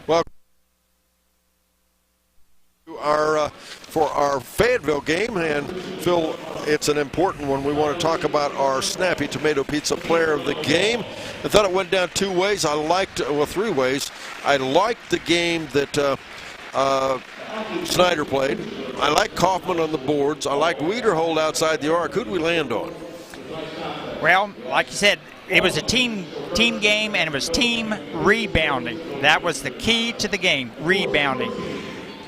Well, for our Fayetteville game, and Phil, it's an important one. We want to talk about our Snappy Tomato Pizza player of the game. I thought it went down two ways. Three ways. I liked the game that Snyder played. I like Kaufman on the boards. I like Wiederhold outside the arc. Who'd we land on? Well, like you said, it was a team game, and it was team rebounding. That was the key to the game, rebounding.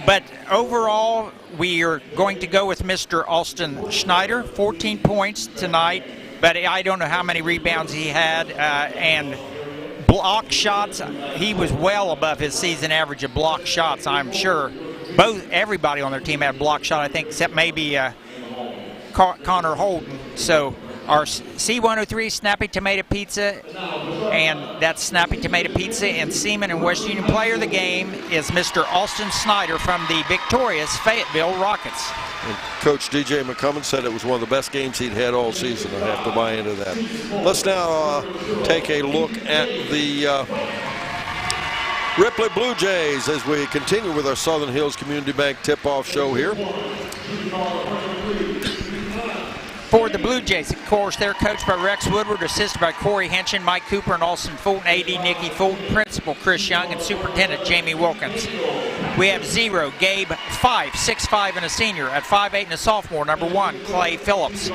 But overall, we are going to go with Mr. Alston Schneider, 14 points tonight, but I don't know how many rebounds he had, and block shots, he was well above his season average of block shots, I'm sure. Everybody on their team had a block shot, I think, except maybe Connor Holden. So our C103 Snappy Tomato Pizza, and that's Snappy Tomato Pizza in Seaman and West Union. Player of the game is Mr. Alston Snyder from the victorious Fayetteville Rockets. And Coach DJ McCummins said it was one of the best games he'd had all season. I have to buy into that. Let's now take a look at the Ripley Blue Jays as we continue with our Southern Hills Community Bank tip-off show here. For the Blue Jays, of course, they're coached by Rex Woodward, assisted by Corey Henshin, Mike Cooper, and Austin Fulton, AD Nikki Fulton, Principal Chris Young, and Superintendent Jamie Wilkins. We have 0, Gabe 5, 6'5", and a senior. At 5'8", and a sophomore, number 1, Clay Phillips.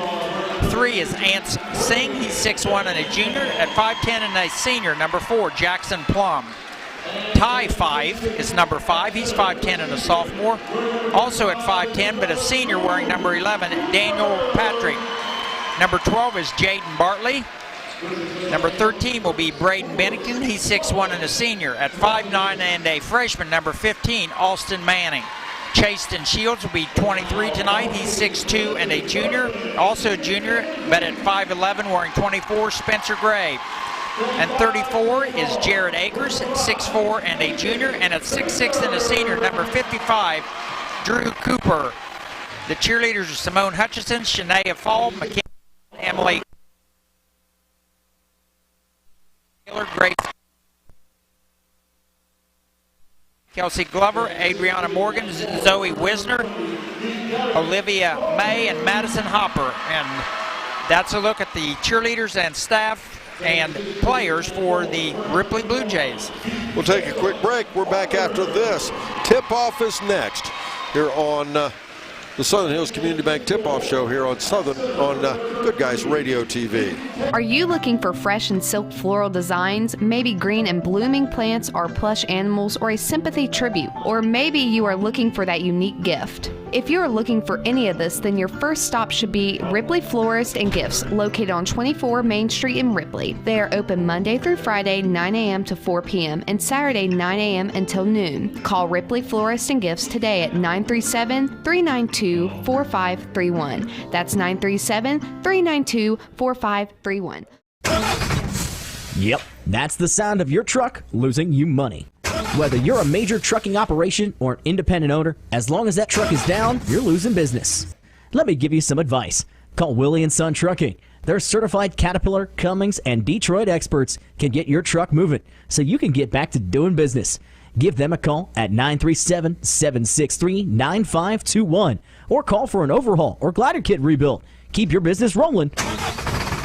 3 is Ance Singh, he's 6'1", and a junior. At 5'10", and a senior, number 4, Jackson Plum. Ty 5 is number 5. He's 5'10" and a sophomore. Also at 5'10", but a senior wearing number 11, Daniel Patrick. Number 12 is Jaden Bartley. Number 13 will be Braden Bennington. He's 6'1" and a senior. At 5'9" and a freshman, number 15, Austin Manning. Chasten Shields will be 23 tonight. He's 6'2" and a junior. Also a junior, but at 5'11", wearing 24, Spencer Gray. And 34 is Jared Akers, 6'4", and a junior. And at 6'6" and a senior, number 55, Drew Cooper. The cheerleaders are Simone Hutchison, Shania Fall, McKenna, Emily Taylor, Grace, Kelsey Glover, Adriana Morgan, Zoe Wisner, Olivia May, and Madison Hopper. And that's a look at the cheerleaders and staff and players for the Ripley Blue Jays. We'll take a quick break. We're back after this. Tip-off is next here on the Southern Hills Community Bank Tip-Off Show here on Good Guys Radio TV. Are you looking for fresh and silk floral designs, maybe green and blooming plants or plush animals, or a sympathy tribute? Or maybe you are looking for that unique gift? If you are looking for any of this, then your first stop should be Ripley Florist and Gifts, located on 24 Main Street in Ripley. They are open Monday through Friday, 9 a.m. to 4 p.m., and Saturday, 9 a.m. until noon. Call Ripley Florist and Gifts today at 937-392-4531. That's 937-392-4531. Yep, that's the sound of your truck losing you money. Whether you're a major trucking operation or an independent owner, as long as that truck is down, you're losing business. Let me give you some advice. Call Willie & Son Trucking. Their certified Caterpillar, Cummins, and Detroit experts can get your truck moving so you can get back to doing business. Give them a call at 937-763-9521 or call for an overhaul or glider kit rebuild. Keep your business rolling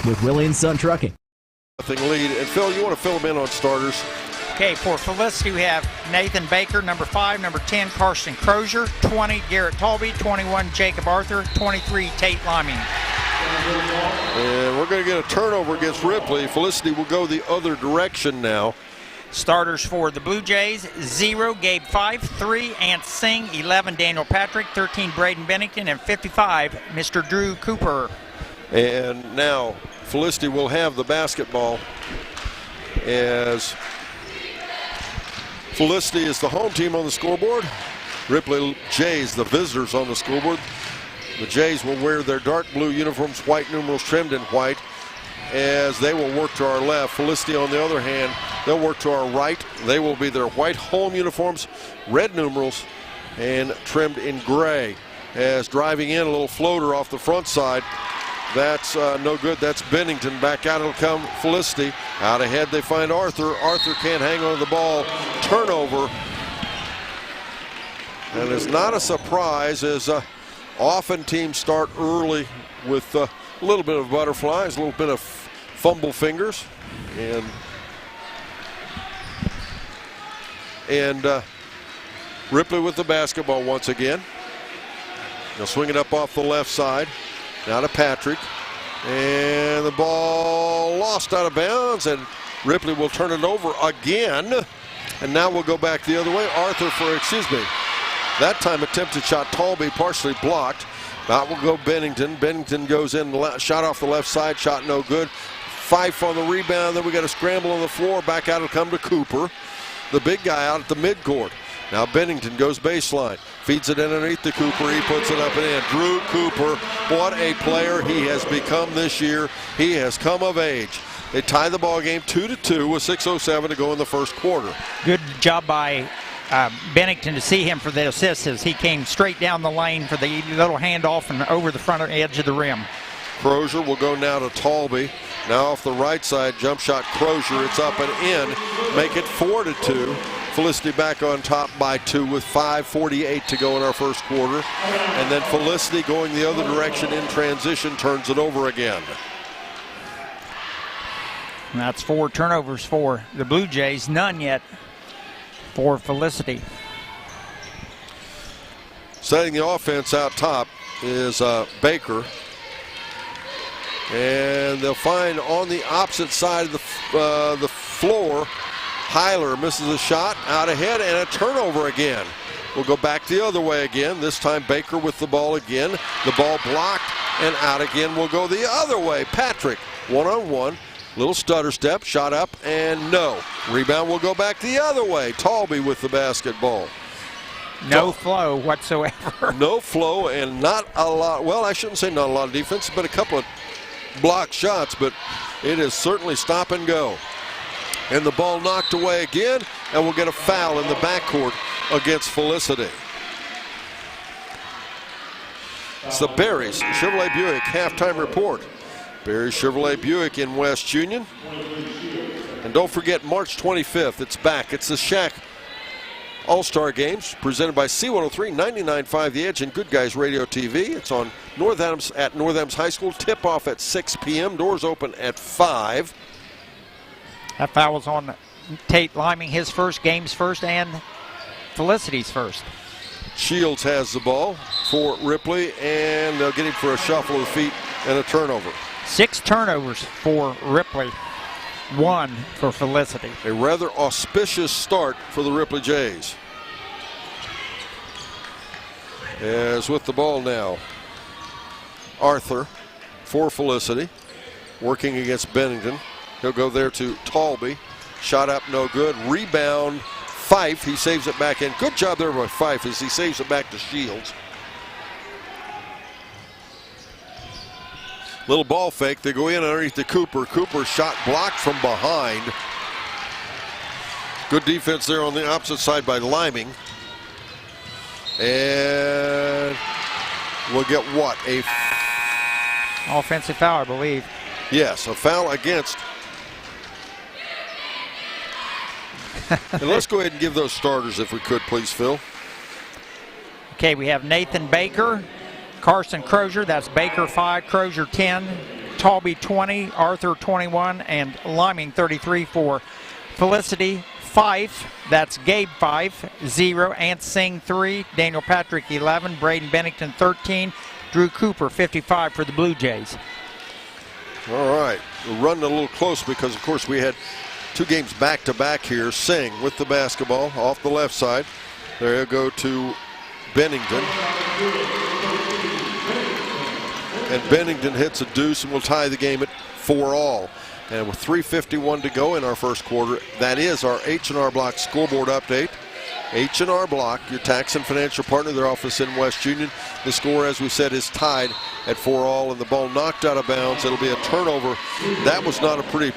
with Willie & Son Trucking. Lead. And Phil, you want to fill them in on starters? Okay, for Felicity, we have Nathan Baker, number 5, number 10, Karsten Crozier, 20, Garrett Talby, 21, Jacob Arthur, 23, Tate Liming. And we're going to get a turnover against Ripley. Felicity will go the other direction now. Starters for the Blue Jays, 0, Gabe 5, 3, Ant Singh, 11, Daniel Patrick, 13, Braden Bennington, and 55, Mr. Drew Cooper. And now Felicity will have the basketball as Felicity is the home team on the scoreboard. Ripley Jays, the visitors on the scoreboard. The Jays will wear their dark blue uniforms, white numerals trimmed in white, as they will work to our left. Felicity, on the other hand, they'll work to our right. They will be their white home uniforms, red numerals, and trimmed in gray. As driving in, a little floater off the front side That's no good. That's Bennington. Back out it'll come Felicity. Out ahead they find Arthur. Arthur can't hang on to the ball. Turnover. And it's not a surprise as often teams start early with a little bit of butterflies, a little bit of fumble fingers. And Ripley with the basketball once again. They'll swing it up off the left side. Now to Patrick. And the ball lost out of bounds, and Ripley will turn it over again. And now we'll go back the other way. Arthur for, that time attempted shot, Talby partially blocked. That will go Bennington. Bennington goes in, shot off the left side, shot no good. Fife on the rebound, then we got a scramble on the floor. Back out it'll come to Cooper. The big guy out at the midcourt. Now Bennington goes baseline, feeds it in underneath to Cooper. He puts it up and in. Drew Cooper, what a player he has become this year. He has come of age. They tie the ball game 2-2 with 6:07 to go in the first quarter. Good job by Bennington to see him for the assist as he came straight down the lane for the little handoff and over the front edge of the rim. Crozier will go now to Talby. Now off the right side, jump shot Crozier. It's up and in. Make it 4-2. Felicity back on top by 2 with 5:48 to go in our first quarter. And then Felicity going the other direction in transition turns it over again. And that's 4 turnovers for the Blue Jays. None yet for Felicity. Setting the offense out top is Baker. And they'll find on the opposite side of the floor, Heiler misses a shot out ahead and a turnover again. We'll go back the other way again. This time Baker with the ball again. The ball blocked and out again. We'll go the other way. Patrick, one-on-one. Little stutter step, shot up and no. Rebound will go back the other way. Talby with the basketball. No flow whatsoever. No flow and not a lot. Well, I shouldn't say not a lot of defense, but a couple of blocked shots, but it is certainly stop and go. And the ball knocked away again, and we'll get a foul in the backcourt against Felicity. It's the Barry's Chevrolet Buick halftime report. Barry's Chevrolet Buick in West Union. And don't forget, March 25th, it's back. It's the Shack All-Star Games presented by C103, 99.5 The Edge, and Good Guys Radio TV. It's on North Adams at North Adams High School. Tip-off at 6 p.m. Doors open at 5. That foul was on Tate Liming, his first, game's first, and Felicity's first. Shields has the ball for Ripley, and they'll get him for a shuffle of the feet and a turnover. 6 turnovers for Ripley, 1 for Felicity. A rather auspicious start for the Ripley Jays. As with the ball now, Arthur for Felicity, working against Bennington. He'll go there to Talby. Shot up, no good. Rebound, Fife. He saves it back in. Good job there by Fife as he saves it back to Shields. Little ball fake. They go in underneath to Cooper. Cooper shot blocked from behind. Good defense there on the opposite side by Liming. And we'll get what? A offensive foul, I believe. Yes, a foul against. And let's go ahead and give those starters if we could, please, Phil. Okay, we have Nathan Baker, Carson Crozier, that's Baker 5, Crozier 10, Talby 20, Arthur 21, and Liming 33 for Felicity. Fife, that's Gabe 5, 0, Ant Singh 3, Daniel Patrick 11, Braden Bennington 13, Drew Cooper 55 for the Blue Jays. All right, we're running a little close because, of course, we had 2 games back-to-back here. Singh with the basketball off the left side. There you go to Bennington. And Bennington hits a deuce and will tie the game at 4-all. And with 3:51 to go in our first quarter, that is our H&R Block scoreboard update. H&R Block, your tax and financial partner, their office in West Union. The score, as we said, is tied at 4-all, and the ball knocked out of bounds. It'll be a turnover. That was not a pretty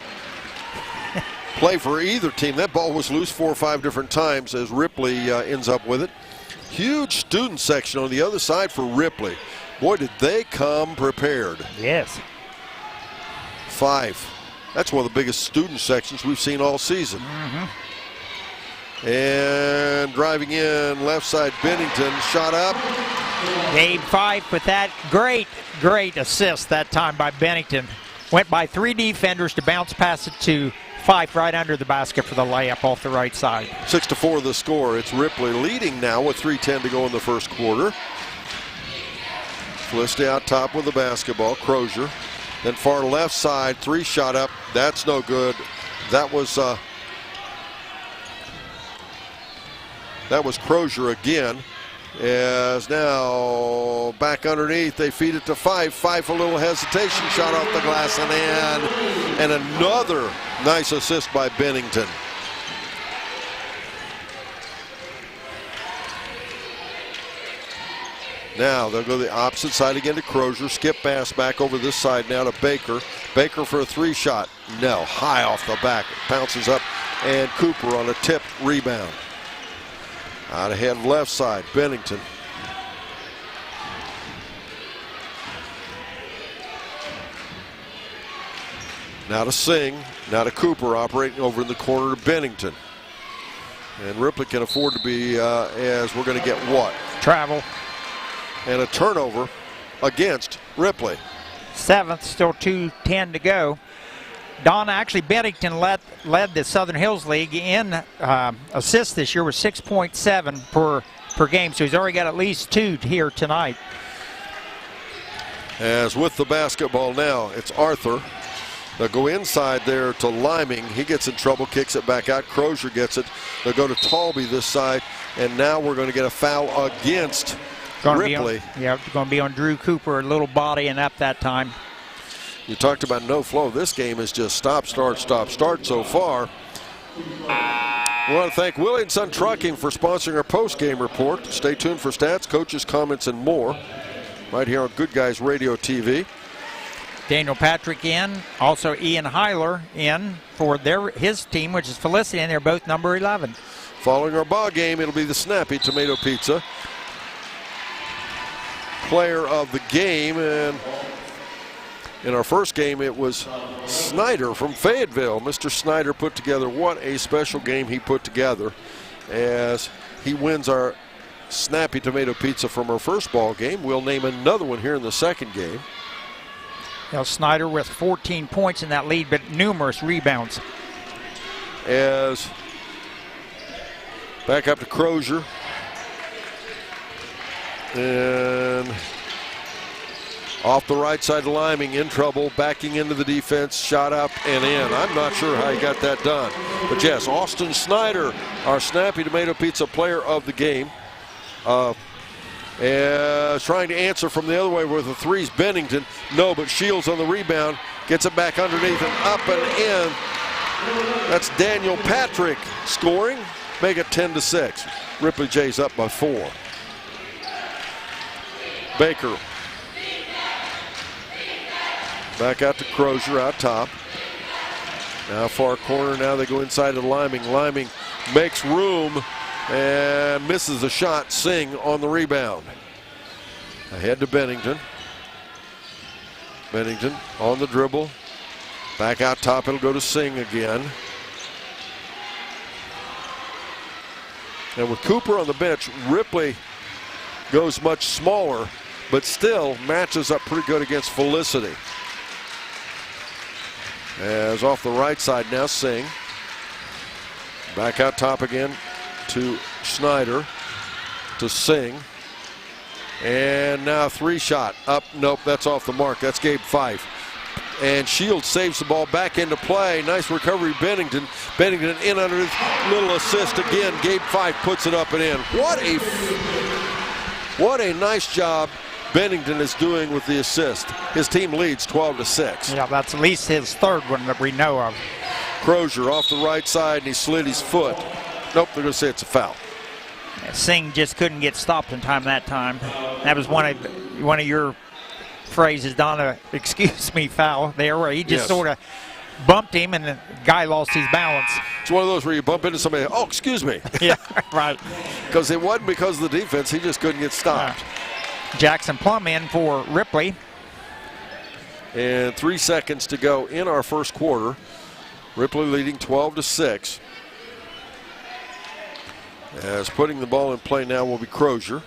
play for either team. That ball was loose 4 or 5 different times as Ripley ends up with it. Huge student section on the other side for Ripley. Boy, did they come prepared. Yes. 5. That's one of the biggest student sections we've seen all season. And driving in, left side, Bennington, shot up. Gabe Fife with that great assist that time by Bennington. Went by 3 defenders to bounce past it to Fife right under the basket for the layup off the right side. 6-4 the score. It's Ripley leading now with 3:10 to go in the first quarter. Felicity out top with the basketball. Crozier. Then far left side, 3 shot up. That's no good. That was Crozier again. As now back underneath, they feed it to Fife. Fife a little hesitation, shot off the glass and in. And another nice assist by Bennington. Now they'll go the opposite side again to Crozier. Skip pass back over this side now to Baker. Baker for a 3 shot. No, high off the back. It bounces up, and Cooper on a tipped rebound. Out ahead left side, Bennington. Now to Singh, now to Cooper operating over in the corner to Bennington. And Ripley can afford to be, as we're going to get what? Travel. And a turnover against Ripley. 7th, still 2:10 to go. Don, actually, Bennington led the Southern Hills League in assists this year with 6.7 per game, so he's already got at least 2 here tonight. As with the basketball now, it's Arthur. They'll go inside there to Liming. He gets in trouble, kicks it back out. Crozier gets it. They'll go to Talby this side, and now we're going to get a foul against Ripley. Going to be on Drew Cooper, a little body and up that time. You talked about no flow. This game is just stop, start so far. We want to thank Willie & Son Trucking for sponsoring our post-game report. Stay tuned for stats, coaches, comments, and more right here on Good Guys Radio TV. Daniel Patrick in, also Ian Heiler in for his team, which is Felicity, and they're both number 11. Following our ball game, it'll be the Snappy Tomato Pizza player of the game, and in our first game, it was Snyder from Fayetteville. Mr. Snyder put together, what a special game he put together, as he wins our Snappy Tomato Pizza from our first ball game. We'll name another one here in the second game. Now Snyder with 14 points in that lead, but numerous rebounds. As back up to Crozier. And off the right side, Liming in trouble, backing into the defense, shot up and in. I'm not sure how he got that done. But yes, Austin Snyder, our Snappy Tomato Pizza player of the game. Trying to answer from the other way with the threes, Bennington. No, but Shields on the rebound, gets it back underneath and up and in. That's Daniel Patrick scoring, make it 10-6. Ripley Jays up by 4. Baker. Back out to Crozier out top. Now far corner, now they go inside to Liming. Liming makes room and misses a shot. Singh on the rebound. Ahead to Bennington. Bennington on the dribble. Back out top, it'll go to Singh again. And with Cooper on the bench, Ripley goes much smaller, but still matches up pretty good against Felicity. As off the right side now, Singh. Back out top again to Snyder, to Singh. And now 3-shot up. Nope, that's off the mark. That's Gabe Fife. And Shields saves the ball back into play. Nice recovery, Bennington. Bennington in under his little assist again. Gabe Fife puts it up and in. What a nice job Bennington is doing with the assist. His team leads 12-6. Yeah, that's at least his third one that we know of. Crozier off the right side, and he slid his foot. Nope, they're going to say it's a foul. Singh just couldn't get stopped in time that time. That was one of your phrases, Donna, excuse me, foul there, where he just sort of bumped him and the guy lost his balance. It's one of those where you bump into somebody, oh, excuse me. Yeah, right. Because it wasn't because of the defense, he just couldn't get stopped. Jackson Plum in for Ripley. And 3 seconds to go in our first quarter. Ripley leading 12-6. As putting the ball in play now will be Crozier.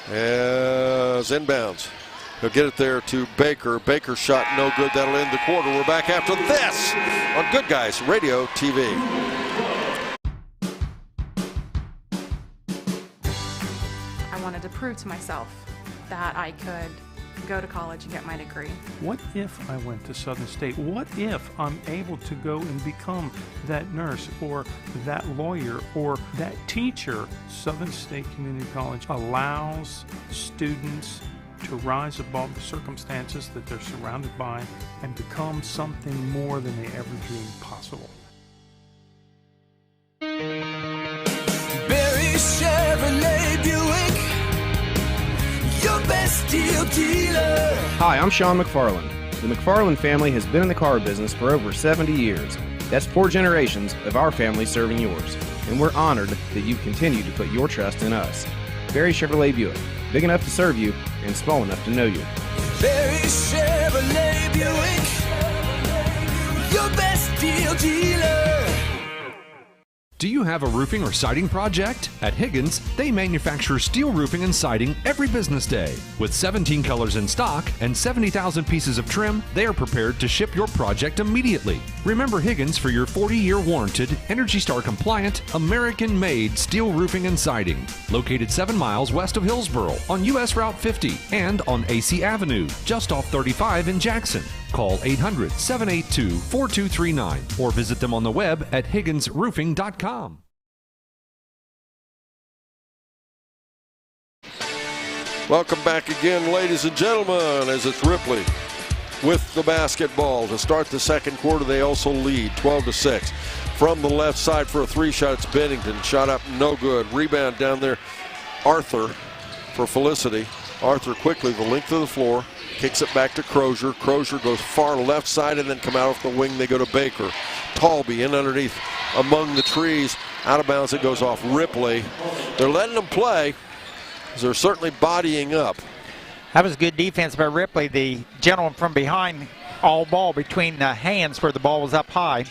As inbounds. He'll get it there to Baker. Baker's shot no good. That'll end the quarter. We're back after this on Good Guys Radio TV. I wanted to prove to myself that I could go to college and get my degree. What if I went to Southern State? What if I'm able to go and become that nurse or that lawyer or that teacher? Southern State Community College allows students to rise above the circumstances that they're surrounded by and become something more than they ever dreamed possible. Barry Chevrolet Buick, your best deal dealer. Hi, I'm Sean McFarland. The McFarland family has been in the car business for over 70 years. That's 4 generations of our family serving yours. And we're honored that you continue to put your trust in us. Barry Chevrolet Buick, big enough to serve you and small enough to know you. Barry Chevrolet Buick, your best deal dealer. Do you have a roofing or siding project? At Higgins, they manufacture steel roofing and siding every business day. With 17 colors in stock and 70,000 pieces of trim, they are prepared to ship your project immediately. Remember Higgins for your 40-year warranted, ENERGY STAR compliant, American-made steel roofing and siding. Located 7 miles west of Hillsboro on US Route 50 and on AC Avenue, just off 35 in Jackson. Call 800-782-4239 or visit them on the web at higginsroofing.com. Welcome back again, ladies and gentlemen, as it's Ripley with the basketball. To start the second quarter, they also lead 12-6. From the left side for a 3-shot, it's Bennington. Shot up, no good. Rebound down there, Arthur for Felicity. Arthur quickly the length of the floor, kicks it back to Crozier. Crozier goes far left side and then come out off the wing. They go to Baker. Talby in underneath among the trees. Out of bounds, it goes off Ripley. They're letting them play. They're certainly bodying up. That was good defense by Ripley. The gentleman from behind, all ball between the hands where the ball was up high.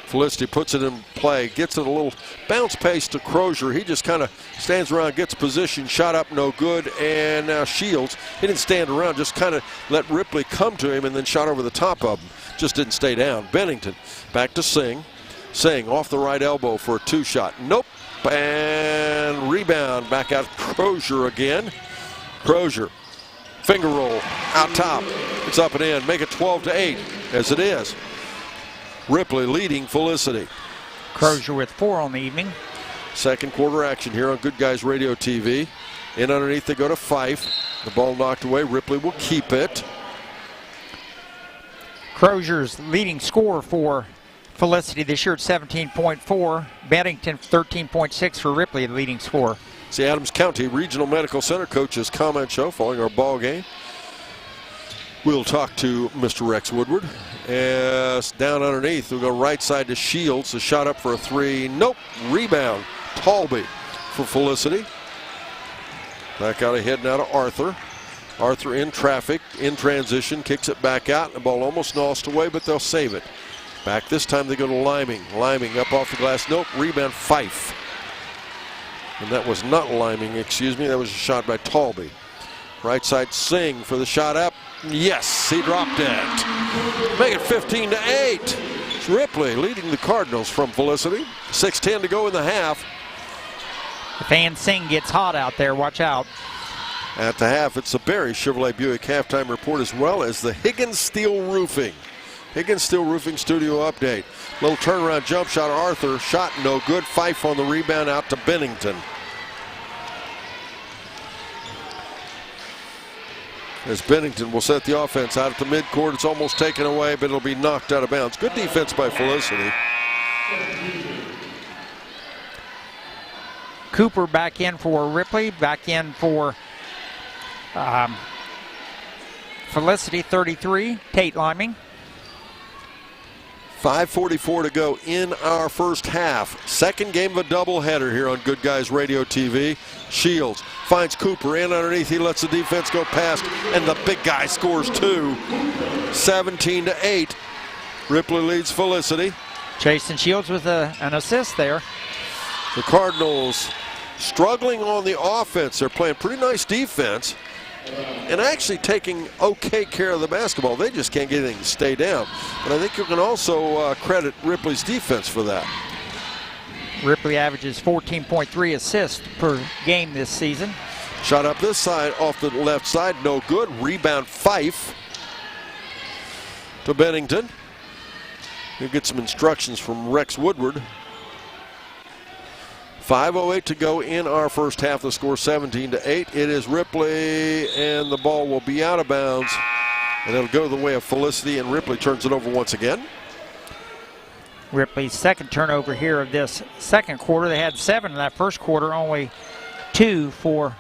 Felicity puts it in play, gets it a little bounce pace to Crozier. He just kind of stands around, gets position, shot up, no good, and now Shields. He didn't stand around, just kind of let Ripley come to him and then shot over the top of him. Just didn't stay down. Bennington back to Singh. Singh off the right elbow for a 2-shot. Nope. And rebound back out Crozier again. Crozier, finger roll, out top. It's up and in. Make it 12-8 as it is. Ripley leading Felicity. Crozier with 4 on the evening. Second quarter action here on Good Guys Radio TV. In underneath they go to Fife. The ball knocked away. Ripley will keep it. Crozier's leading scorer for Felicity this year at 17.4. Bennington 13.6 for Ripley, the leading scorer. It's the Adams County Regional Medical Center coaches comment show following our ball game. We'll talk to Mr. Rex Woodward. As down underneath, we'll go right side to Shields. A shot up for a 3. Nope. Rebound. Talby for Felicity. Back out ahead now to Arthur. Arthur in traffic, in transition, kicks it back out. The ball almost lost away, but they'll save it. Back this time they go to Liming. Liming up off the glass. Nope. Rebound Fife. And that was not Liming, excuse me. That was a shot by Talby. Right side Singh for the shot up. Yes, he dropped it. Make it 15-8. It's Ripley leading the Cardinals from Felicity. 6:10 to go in the half. If Ann Singh gets hot out there, watch out. At the half, it's the Barry Chevrolet Buick halftime report as well as the Higgins Steel Roofing. Higgins Steel Roofing studio update. Little turnaround jump shot. Arthur shot no good. Fife on the rebound out to Bennington. As Bennington will set the offense out at the midcourt. It's almost taken away, but it'll be knocked out of bounds. Good defense by Felicity. Cooper back in for Ripley, back in for Felicity, 33. Tate Liming. 5:44 to go in our first half. Second game of a doubleheader here on Good Guys Radio TV. Shields finds Cooper in underneath. He lets the defense go past, and the big guy scores 2. 17-8. Ripley leads Felicity. Jason Shields with an assist there. The Cardinals struggling on the offense. They're playing pretty nice defense and actually taking okay care of the basketball. They just can't get anything to stay down. But I think you can also credit Ripley's defense for that. Ripley averages 14.3 assists per game this season. Shot up this side off the left side, no good. Rebound Fife to Bennington. He'll get some instructions from Rex Woodward. 5:08 to go in our first half. The score 17-8. It is Ripley, and the ball will be out of bounds. And it'll go the way of Felicity, and Ripley turns it over once again. Ripley's second turnover here of this second quarter. They had 7 in that first quarter, only 2 for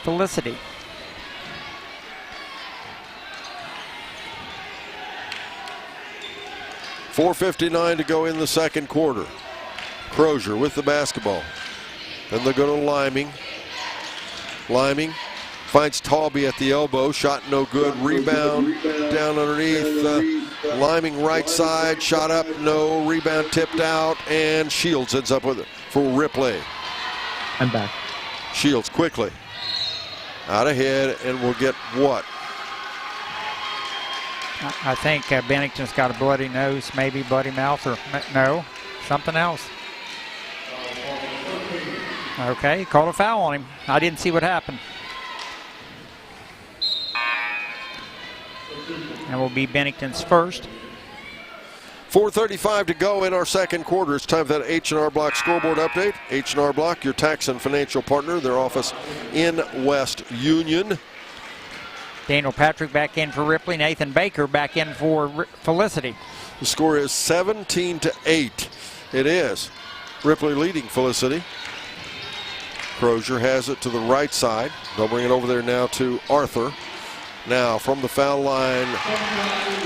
Felicity. $4:59 to go in the second quarter. Crozier with the basketball. Then they go to Liming. Liming finds Talby at the elbow. Shot no good. Rebound down underneath. Liming right side. Shot up, no. Rebound tipped out. And Shields ends up with it for Ripley. I'm back. Shields quickly. Out ahead, and we'll get what? I think Bennington's got a bloody nose, maybe bloody mouth, or no, something else. Okay, called a foul on him. I didn't see what happened. And will be Bennington's first. 4:35 to go in our second quarter. It's time for that H&R Block scoreboard update. H&R Block, your tax and financial partner, their office in West Union. Daniel Patrick back in for Ripley. Nathan Baker back in for Felicity. The score is 17-8. It is Ripley leading Felicity. Crozier has it to the right side. They'll bring it over there now to Arthur. Now from the foul line,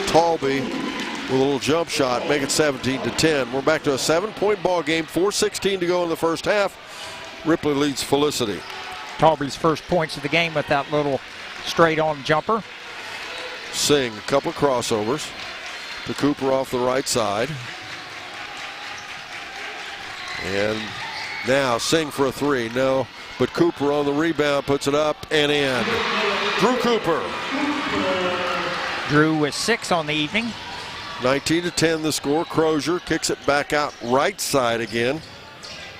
Talby with a little jump shot, make it 17-10. We're back to a 7-point ball game. 4:16 to go in the first half. Ripley leads Felicity. Talby's first points of the game with that little straight-on jumper. Singh, a couple of crossovers to Cooper off the right side. And now Singh for a 3. No, but Cooper on the rebound puts it up and in. Drew Cooper. Drew with 6 on the evening. 19-10 the score. Crozier kicks it back out right side again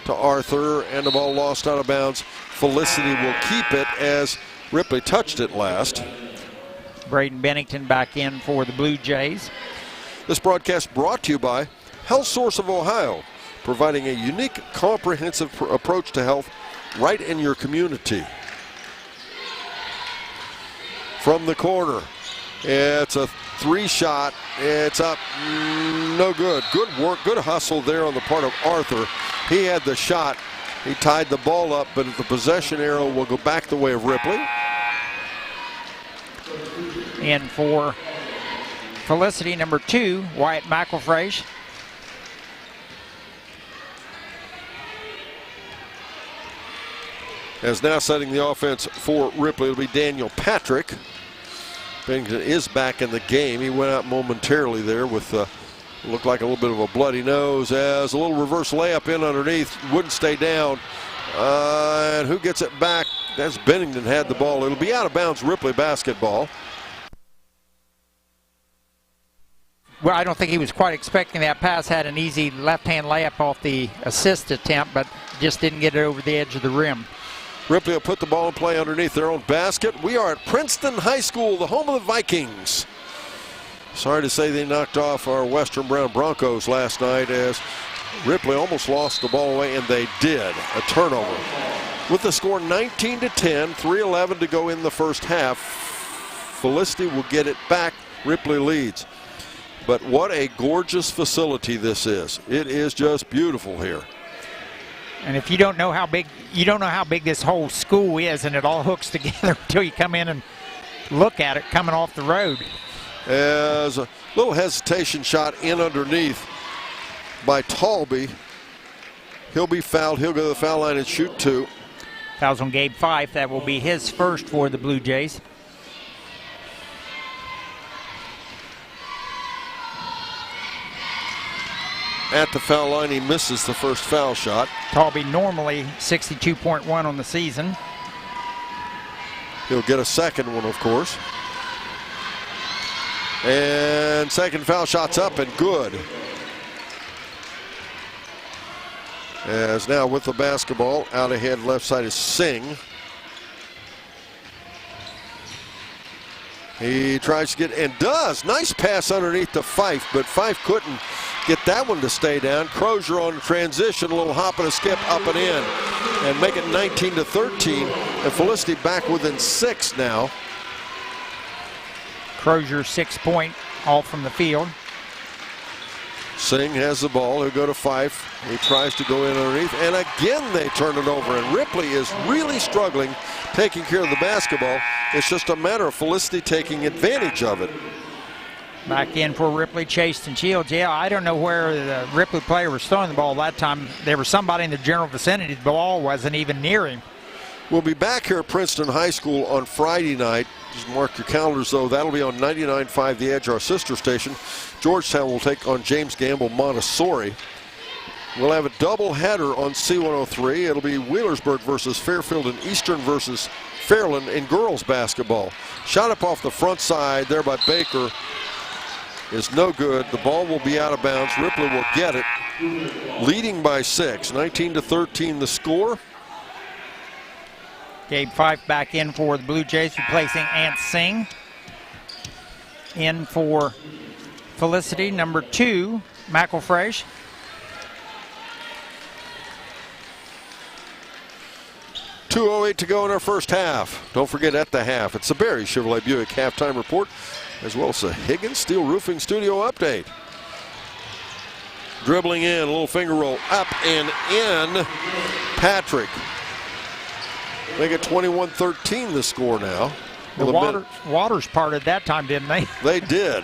to Arthur, and the ball lost out of bounds. Felicity will keep it as Ripley touched it last. Braden Bennington back in for the Blue Jays. This broadcast brought to you by Health Source of Ohio, providing a unique, comprehensive approach to health right in your community. From the corner, it's a 3-shot. It's up, no good. Good work, good hustle there on the part of Arthur. He had the shot. He tied the ball up, but the possession arrow will go back the way of Ripley. In for Felicity, number 2, Wyatt McElfresh. As now setting the offense for Ripley, it'll be Daniel Patrick. Bennington is back in the game. He went out momentarily there with looked like a little bit of a bloody nose, as a little reverse layup in underneath, wouldn't stay down. And who gets it back? That's Bennington had the ball. It'll be out of bounds, Ripley basketball. Well, I don't think he was quite expecting that pass. Had an easy left-hand layup off the assist attempt, but just didn't get it over the edge of the rim. Ripley will put the ball in play underneath their own basket. We are at Princeton High School, the home of the Vikings. Sorry to say they knocked off our Western Brown Broncos last night, as Ripley almost lost the ball away, and they did. A turnover. With the score 19-10, 3:11 to go in the first half. Felicity will get it back. Ripley leads. But what a gorgeous facility this is. It is just beautiful here. And if you don't know how big this whole school is, and it all hooks together until you come in and look at it coming off the road. As a little hesitation shot in underneath by Talby. He'll be fouled. He'll go to the foul line and shoot 2. Fouls on Gabe Fife. That will be his first for the Blue Jays. At the foul line, he misses the first foul shot. Talby normally 62.1 on the season. He'll get a second one, of course. And second foul shot's up and good. As now with the basketball, out ahead left side is Singh. He tries to get, and does. Nice pass underneath to Fife, but Fife couldn't get that one to stay down. Crozier on transition, a little hop and a skip up and in, and make it 19-13. And Felicity back within 6 now. Crozier 6-point, all from the field. Singh has the ball. He'll go to Fife. He tries to go in underneath, and again they turn it over. And Ripley is really struggling taking care of the basketball. It's just a matter of Felicity taking advantage of it. Back in for Ripley, chased and Shields. Yeah, I don't know where the Ripley player was throwing the ball that time. There was somebody in the general vicinity. The ball wasn't even near him. We'll be back here at Princeton High School on Friday night. Just mark your calendars, though. That'll be on 99.5 The Edge, our sister station. Georgetown will take on James Gamble Montessori. We'll have a doubleheader on C103. It'll be Wheelersburg versus Fairfield and Eastern versus Fairland in girls basketball. Shot up off the front side there by Baker is no good. The ball will be out of bounds. Ripley will get it. Leading by 6. 19-13 the score. Gabe Fife back in for the Blue Jays, replacing Ant Singh. In for Felicity, number 2, McElfresh. .208 to go in our first half. Don't forget at the half, it's the Barry Chevrolet Buick halftime report, as well as the Higgins Steel Roofing Studio update. Dribbling in, a little finger roll, up and in. Patrick. Make it 21-13 the score now. The Waters parted that time, didn't they? They did.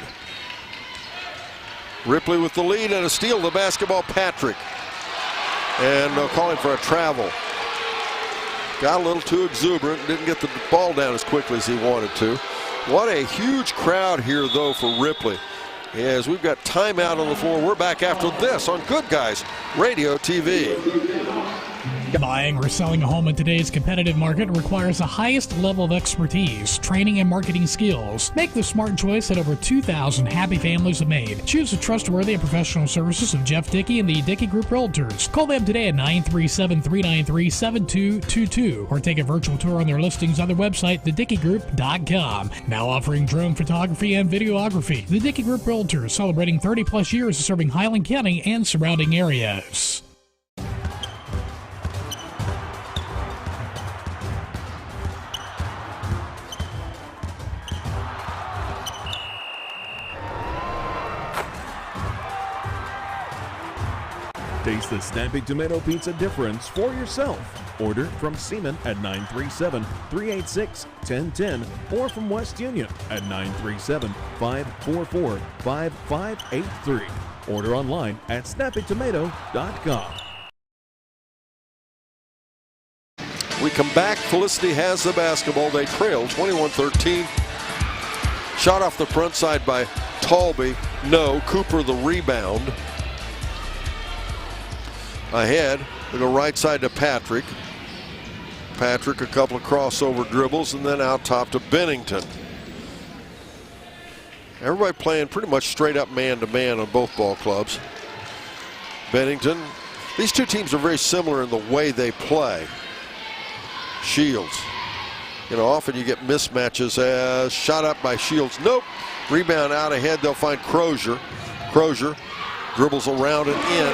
Ripley with the lead and a steal. The basketball, Patrick. And calling for a travel. Got a little too exuberant. Didn't get the ball down as quickly as he wanted to. What a huge crowd here, though, for Ripley. As we've got timeout on the floor. We're back after this on Good Guys Radio TV. Buying or selling a home in today's competitive market requires the highest level of expertise, training, and marketing skills. Make the smart choice that over 2,000 happy families have made. Choose the trustworthy and professional services of Jeff Dickey and the Dickey Group Realtors. Call them today at 937-393-7222 or take a virtual tour on their listings on their website, thedickeygroup.com. Now offering drone photography and videography. The Dickey Group Realtors, celebrating 30-plus years of serving Highland County and surrounding areas. Taste the Snappy Tomato Pizza difference for yourself. Order from Seaman at 937-386-1010 or from West Union at 937-544-5583. Order online at snappytomato.com. We come back. Felicity has the basketball. They trail 21-13. Shot off the front side by Talby. No. Cooper the rebound. Ahead, we go right side to Patrick. Patrick, a couple of crossover dribbles, and then out top to Bennington. Everybody playing pretty much straight up man-to-man on both ball clubs. Bennington. These two teams are very similar in the way they play. Shields. You know, often you get mismatches as shot up by Shields. Nope. Rebound out ahead. They'll find Crozier. Crozier dribbles around and in.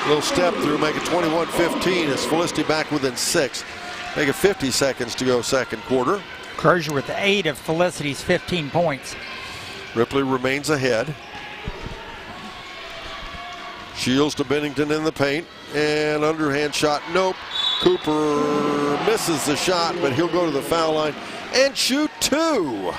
Little step through, make it 21-15 as Felicity back within 6. Make it 50 seconds to go second quarter. Crozier with 8 of Felicity's 15 points. Ripley remains ahead. Shields to Bennington in the paint. And underhand shot, nope. Cooper misses the shot, but he'll go to the foul line and shoot 2.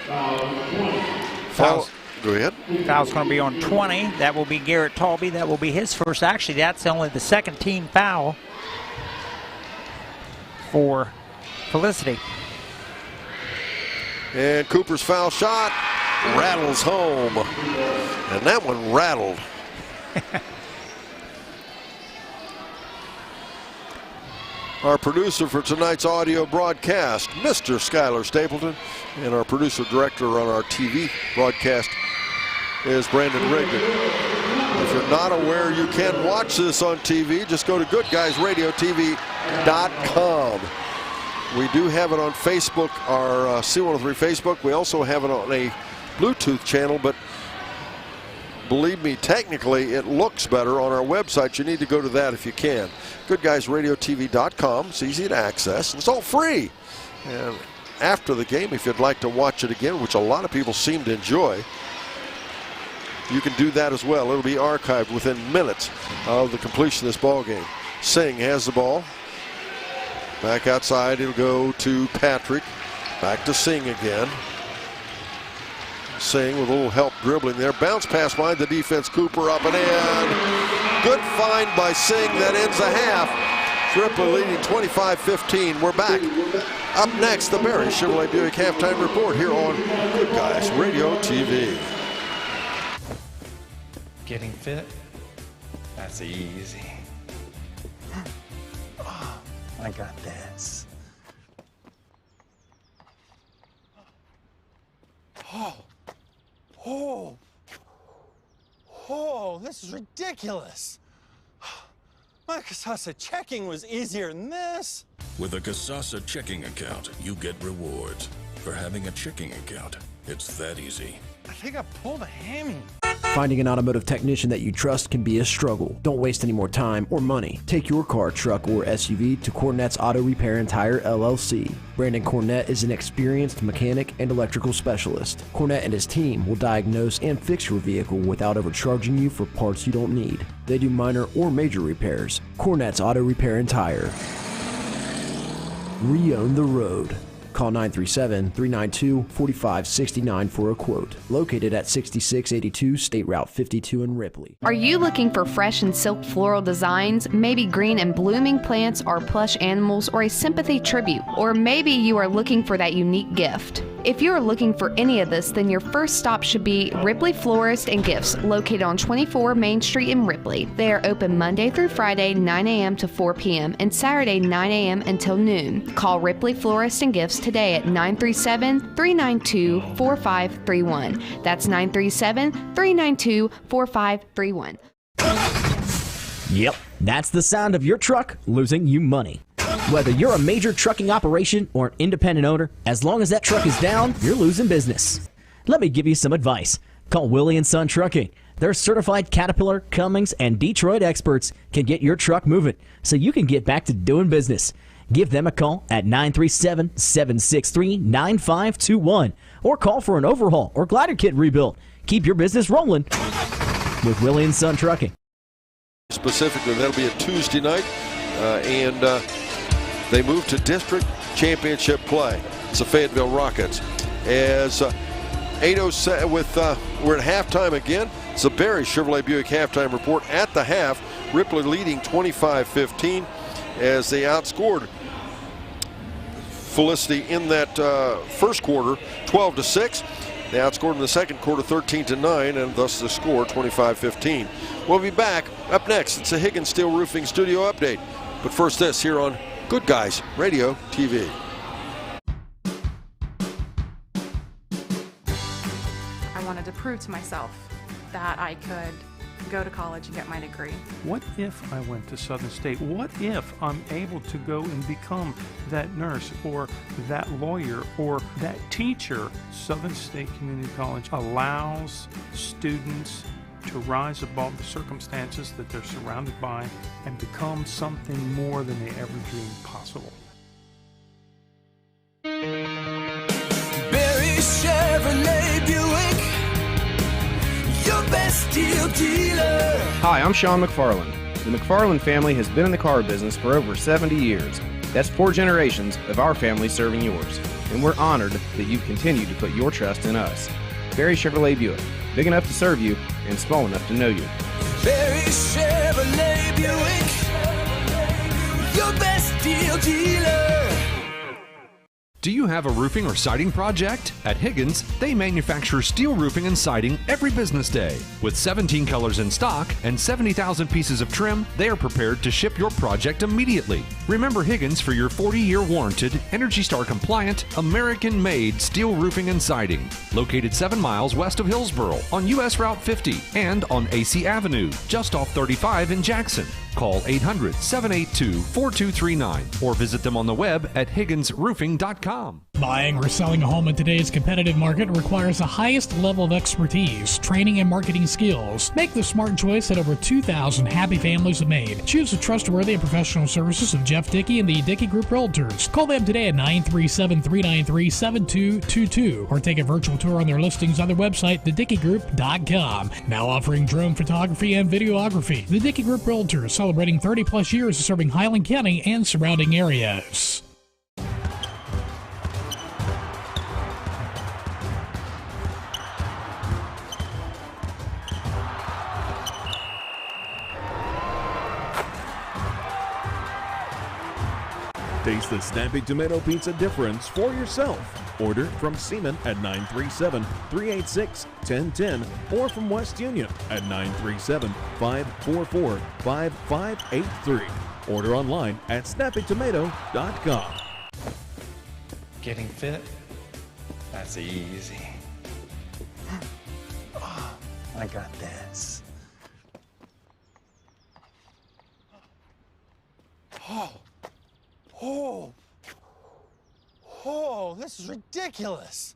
Foul. Go ahead. Foul's going to be on 20. That will be Garrett Talby. That will be his first. Actually, that's only the second team foul for Felicity. And Cooper's foul shot rattles home. And that one rattled. Our producer for tonight's audio broadcast, Mr. Skylar Stapleton, and our producer-director on our TV broadcast is Brandon Rigdon. If you're not aware you can watch this on TV, just go to GoodGuysRadioTV.com. We do have it on Facebook, our C103 Facebook. We also have it on a Bluetooth channel, but believe me, technically it looks better on our website. You need to go to that if you can. GoodGuysRadioTV.com. It's easy to access, and it's all free. And after the game, if you'd like to watch it again, which a lot of people seem to enjoy, you can do that as well. It'll be archived within minutes of the completion of this ball game. Singh has the ball. Back outside, it'll go to Patrick. Back to Singh again. Singh with a little help dribbling there. Bounce pass behind the defense. Cooper up and in. Good find by Singh. That ends the half. Ripley leading 25-15. We're back. Up next, the Barry Chevrolet Buick halftime report here on Good Guys Radio TV. Getting fit? That's easy. Oh, I got this. Oh, this is ridiculous. My Kasasa checking was easier than this. With a Kasasa checking account, you get rewards. For having a checking account, it's that easy. I think I pulled a hammy. Finding an automotive technician that you trust can be a struggle. Don't waste any more time or money. Take your car, truck, or SUV to Cornette's Auto Repair and Tire LLC. Brandon Cornette is an experienced mechanic and electrical specialist. Cornette and his team will diagnose and fix your vehicle without overcharging you for parts you don't need. They do minor or major repairs. Cornette's Auto Repair and Tire. Re-own the road. Call 937-392-4569 for a quote. Located at 6682 State Route 52 in Ripley. Are you looking for fresh and silk floral designs, maybe green and blooming plants or plush animals, or a sympathy tribute? Or maybe you are looking for that unique gift? If you are looking for any of this, then your first stop should be Ripley Florist and Gifts, located on 24 Main Street in Ripley. They are open Monday through Friday, 9 a.m. to 4 p.m. and Saturday, 9 a.m. until noon. Call Ripley Florist and Gifts today at 937-392-4531. That's 937-392-4531. Yep, that's the sound of your truck losing you money. Whether you're a major trucking operation or an independent owner, as long as that truck is down, you're losing business. Let me give you some advice. Call Willie & Son Trucking. Their certified Caterpillar, Cummins, and Detroit experts can get your truck moving so you can get back to doing business. Give them a call at 937-763-9521 or call for an overhaul or glider kit rebuild. Keep your business rolling with Willie & Son Trucking. Specifically, that'll be a Tuesday night, and they move to district championship play. It's the Fayetteville Rockets. As 8:07 we're at halftime again. It's the Barry Chevrolet Buick halftime report at the half. Ripley leading 25-15 as they outscored Felicity in that first quarter 12-6. They outscored in the second quarter 13-9, and thus the score 25-15. We'll be back. Up next, it's a Higgins Steel Roofing Studio update. But first, this here on Good Guys Radio TV. I wanted to prove to myself that I could go to college and get my degree. What if I went to Southern State? What if I'm able to go and become that nurse or that lawyer or that teacher? Southern State Community College allows students to rise above the circumstances that they're surrounded by and become something more than they ever dreamed possible. Barry Chevrolet Buick, your best deal dealer. Hi, I'm Sean McFarland. The McFarland family has been in the car business for over 70 years. That's 4 generations of our family serving yours. and we're honored that you continue to put your trust in us. Barry Chevrolet Buick, big enough to serve you and small enough to know you. Barry Chevrolet Buick, your best deal dealer. Do you have a roofing or siding project? At Higgins, they manufacture steel roofing and siding every business day. With 17 colors in stock and 70,000 pieces of trim, they are prepared to ship your project immediately. Remember Higgins for your 40-year warranted, ENERGY STAR compliant, American-made steel roofing and siding. Located 7 miles west of Hillsboro on US Route 50 and on AC Avenue, just off 35 in Jackson. Call 800-782-4239 or visit them on the web at higginsroofing.com. Buying or selling a home in today's competitive market requires the highest level of expertise, training, and marketing skills. Make the smart choice that over 2,000 happy families have made. Choose the trustworthy and professional services of Jeff Dickey and the Dickey Group Realtors. Call them today at 937-393-7222 or take a virtual tour on their listings on their website, thedickeygroup.com. Now offering drone photography and videography. The Dickey Group Realtors, celebrating 30-plus years of serving Highland County and surrounding areas. Taste the snappy tomato pizza difference for yourself. Order from Seaman at 937-386-1010 or from West Union at 937-544-5583. Order online at snappytomato.com. Getting fit? That's easy. Oh, I got this. Oh, this is ridiculous.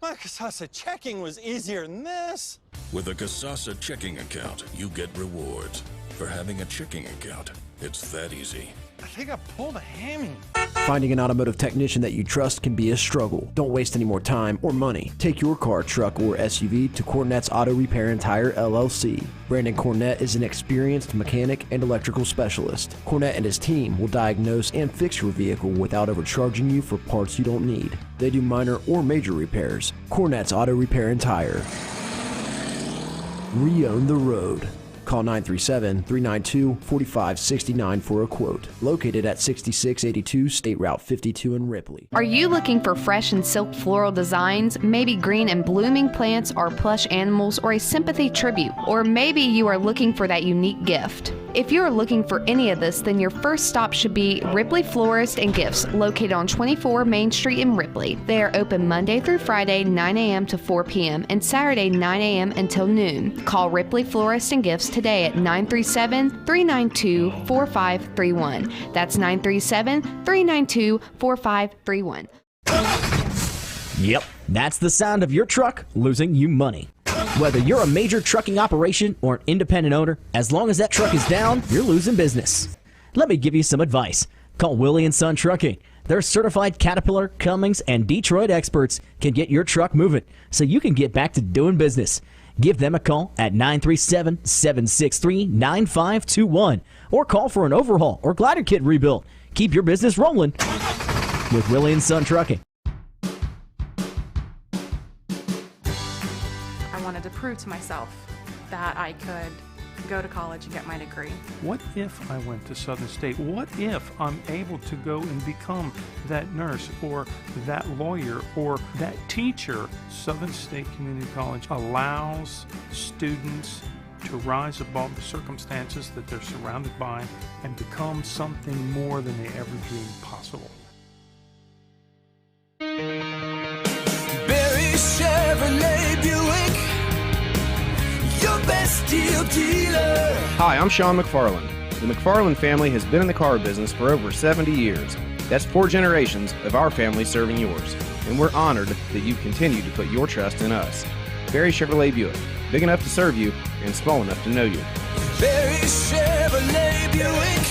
My Casasa checking was easier than this. With a Casasa checking account, you get rewards. For having a checking account, it's that easy. I think I pulled a hammy. Finding an automotive technician that you trust can be a struggle. Don't waste any more time or money. Take your car, truck, or SUV to Cornette's Auto Repair and Tire LLC. Brandon Cornette is an experienced mechanic and electrical specialist. Cornette and his team will diagnose and fix your vehicle without overcharging you for parts you don't need. They do minor or major repairs. Cornette's Auto Repair and Tire. Re-own the road. Call 937-392-4569 for a quote. Located at 6682 State Route 52 in Ripley. Are you looking for fresh and silk floral designs, maybe green and blooming plants or plush animals, or a sympathy tribute? Or maybe you are looking for that unique gift? If you are looking for any of this, then your first stop should be Ripley Florist and Gifts, located on 24 Main Street in Ripley. They are open Monday through Friday, 9 a.m. to 4 p.m. and Saturday, 9 a.m. until noon. Call Ripley Florist and Gifts today at 937-392-4531. That's 937-392-4531. Yep, that's the sound of your truck losing you money. Whether you're a major trucking operation or an independent owner, as long as that truck is down, you're losing business. Let me give you some advice. Call Willie & Son Trucking. Their certified Caterpillar, Cummins, and Detroit experts can get your truck moving so you can get back to doing business. Give them a call at 937-763-9521 or call for an overhaul or glider kit rebuild. Keep your business rolling with Willie & Son Trucking. I wanted to prove to myself that I could go to college and get my degree. What if I went to Southern State? What if I'm able to go and become that nurse or that lawyer or that teacher? Southern State Community College allows students to rise above the circumstances that they're surrounded by and become something more than they ever dreamed possible. Barry Chevrolet Buick, your best deal dealer. Hi, I'm Sean McFarland. The McFarland family has been in the car business for over 70 years. That's 4 generations of our family serving yours. And we're honored that you continue to put your trust in us. Barry Chevrolet Buick, big enough to serve you and small enough to know you. Barry Chevrolet Buick,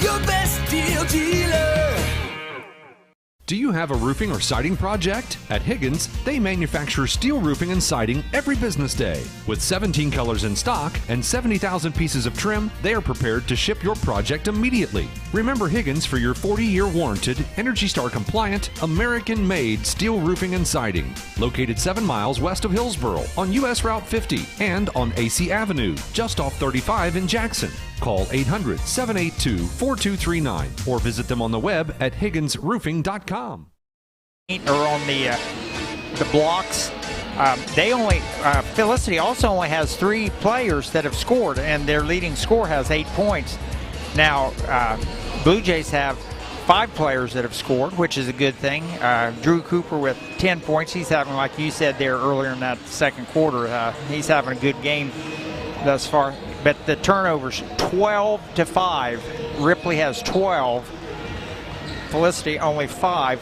your best deal dealer. Do you have a roofing or siding project? At Higgins, they manufacture steel roofing and siding every business day. With 17 colors in stock and 70,000 pieces of trim, they are prepared to ship your project immediately. Remember Higgins for your 40-year warranted, Energy Star compliant, American-made steel roofing and siding. Located 7 miles west of Hillsboro on US Route 50 and on AC Avenue, just off 35 in Jackson. Call 800-782-4239 or visit them on the web at higginsroofing.com. Or on the blocks. Felicity also only has 3 players that have scored, and their leading scorer has 8 points. Now, Blue Jays have 5 players that have scored, which is a good thing. Drew Cooper with 10 points. He's having, like you said there earlier in that second quarter, he's having a good game thus far. But the turnovers, 12-5. Ripley has 12. Felicity only 5.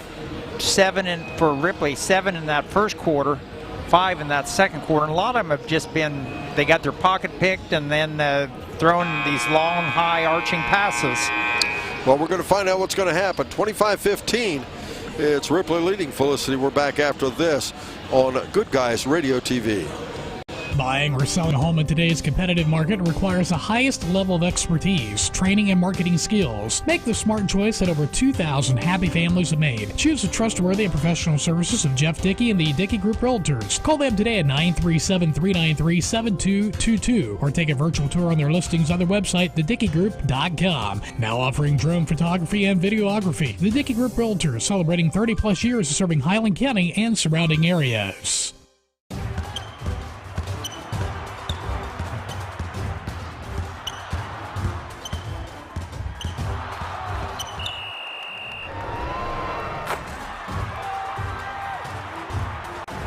7 for Ripley, 7 in that first quarter, 5 in that second quarter. And a lot of them have just been, they got their pocket picked and then throwing these long, high arching passes. Well, we're going to find out what's going to happen. 25-15. It's Ripley leading Felicity. We're back after this on Good Guys Radio TV. Buying or selling a home in today's competitive market requires the highest level of expertise, training, and marketing skills. Make the smart choice that over 2,000 happy families have made. Choose the trustworthy and professional services of Jeff Dickey and the Dickey Group Realtors. Call them today at 937-393-7222 or take a virtual tour on their listings on their website, thedickeygroup.com. Now offering drone photography and videography. The Dickey Group Realtors, celebrating 30-plus years of serving Highland County and surrounding areas.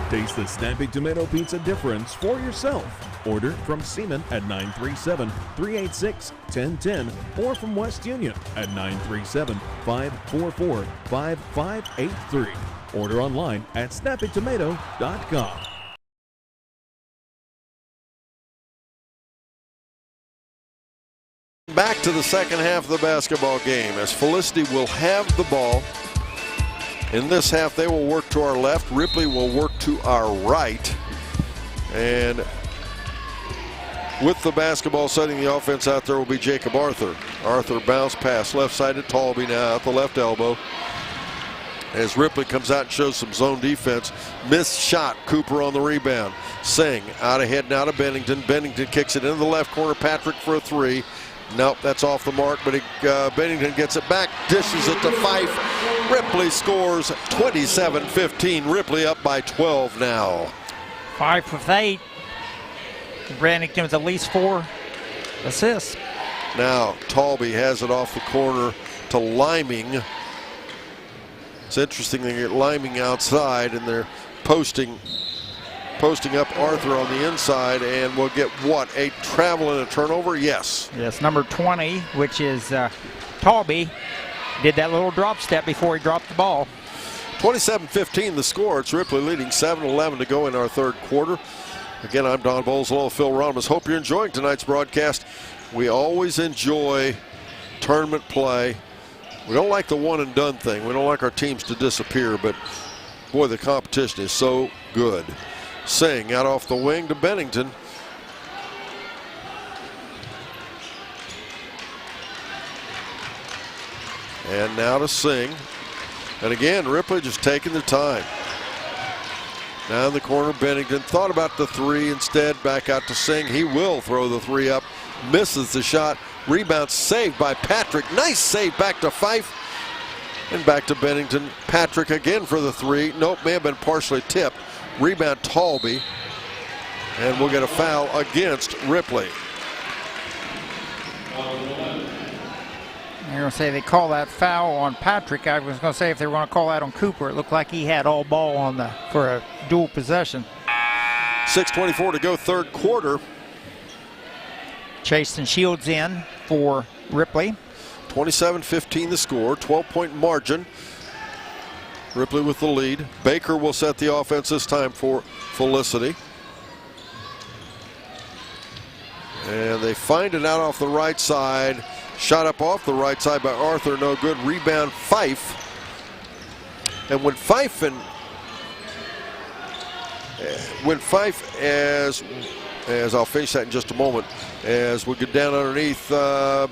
Taste the Snappy Tomato Pizza difference for yourself. Order from Seaman at 937-386-1010 or from West Union at 937-544-5583. Order online at snappytomato.com. Back to the second half of the basketball game as Felicity will have the ball. In this half, they will work to our left. Ripley will work to our right. And with the basketball setting the offense out there will be Jacob Arthur. Arthur bounce pass left side to Talby now at the left elbow. As Ripley comes out and shows some zone defense. Missed shot, Cooper on the rebound. Singh out ahead now to Bennington. Bennington kicks it into the left corner. Patrick for a 3. Nope, that's off the mark, but Bennington gets it back, dishes it to Fife. Ripley scores 27-15. Ripley up by 12 now. 5 with 8. Bennington with at least 4 assists. Now Talby has it off the corner to Liming. It's interesting they get Liming outside and they're posting up Arthur on the inside, and we'll get what, a travel and a turnover? Yes. Yes, number 20, which is Talby, did that little drop step before he dropped the ball. 27-15 the score. It's Ripley leading, 7-11 to go in our third quarter. Again, I'm Don Bowles, along with Phil Ronimus. Hope you're enjoying tonight's broadcast. We always enjoy tournament play. We don't like the one and done thing. We don't like our teams to disappear, but boy, the competition is so good. Singh out off the wing to Bennington. And now to Singh. And again, Ripley just taking their time. Now in the corner, Bennington thought about the 3 instead. Back out to Singh. He will throw the 3 up. Misses the shot. Rebound saved by Patrick. Nice save back to Fife. And back to Bennington. Patrick again for the 3. Nope, may have been partially tipped. Rebound Talby, and we'll get a foul against Ripley. They're going to say they call that foul on Patrick. I was going to say if they were going to call that on Cooper, it looked like he had all ball for a dual possession. 6:24 to go, third quarter. Chase and Shields in for Ripley. 27-15 the score, 12-point margin. Ripley with the lead. Baker will set the offense this time for Felicity. And they find it out off the right side. Shot up off the right side by Arthur, no good. Rebound Fife. And when Fife, as I'll finish that in just a moment, as we get down underneath,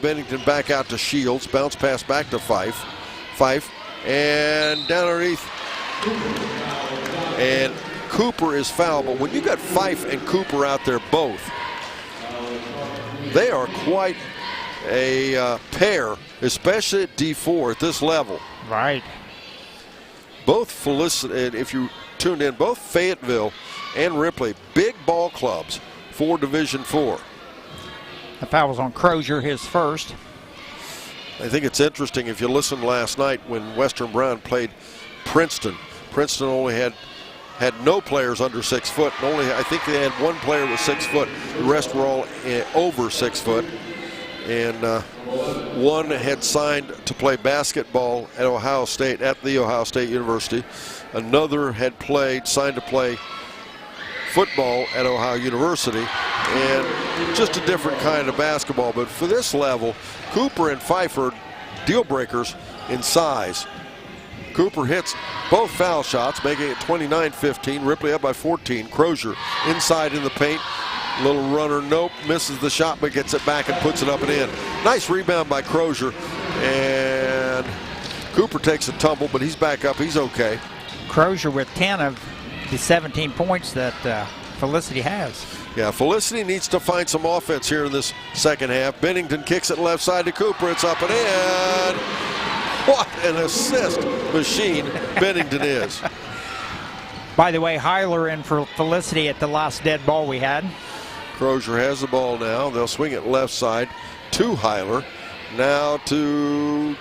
Bennington back out to Shields, bounce pass back to Fife, and down underneath, and Cooper is fouled. But when you got Fife and Cooper out there both, they are quite a pair, especially at D4 at this level. Right. Both Felicity, if you tuned in, both Fayetteville and Ripley, big ball clubs for Division IV. The foul was on Crozier, his first. I think it's interesting if you listened last night when Western Brown played Princeton. Princeton only had no players under 6 foot. And I think they had one player with 6 foot. The rest were all over 6 foot. And one had signed to play basketball at Ohio State, at the Ohio State University. Another had signed to play football at Ohio University, and just a different kind of basketball. But for this level, Cooper and Fife are deal breakers in size. Cooper hits both foul shots, making it 29-15. Ripley up by 14. Crozier inside in the paint. Little runner, nope, misses the shot, but gets it back and puts it up and in. Nice rebound by Crozier, and Cooper takes a tumble, but he's back up. He's okay. Crozier with 10 of the 17 points that Felicity has. Yeah, Felicity needs to find some offense here in this second half. Bennington kicks it left side to Cooper. It's up and in. What an assist machine Bennington is. By the way, Heiler in for Felicity at the last dead ball we had. Crozier has the ball now. They'll swing it left side to Heiler. Now to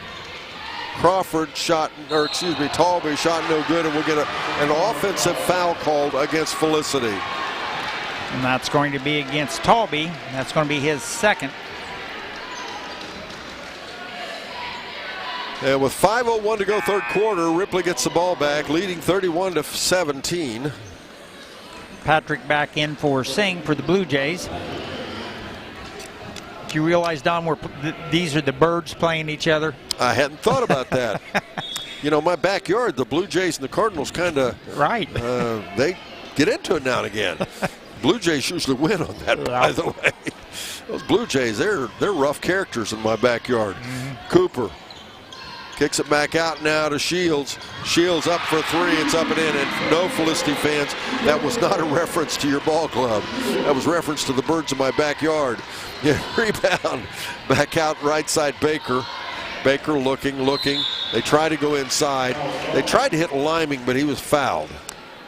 Crawford, Talby shot no good, and we'll get an offensive foul called against Felicity. And that's going to be against Talby. That's going to be his second. And with 5:01 to go third quarter, Ripley gets the ball back, leading 31-17. Patrick back in for Singh for the Blue Jays. Do you realize, Don, these are the birds playing each other? I hadn't thought about that. You know, my backyard, the Blue Jays and the Cardinals kind of, right. They get into it now and again. Blue Jays usually win on that, by the way. Those Blue Jays, they're rough characters in my backyard. Cooper kicks it back out now to Shields. Shields up for three. It's up and in. And no, Felicity fans, that was not a reference to your ball club. That was reference to the birds in my backyard. Yeah, rebound. Back out right side, Baker. Baker looking. They try to go inside. They tried to hit Liming, but he was fouled.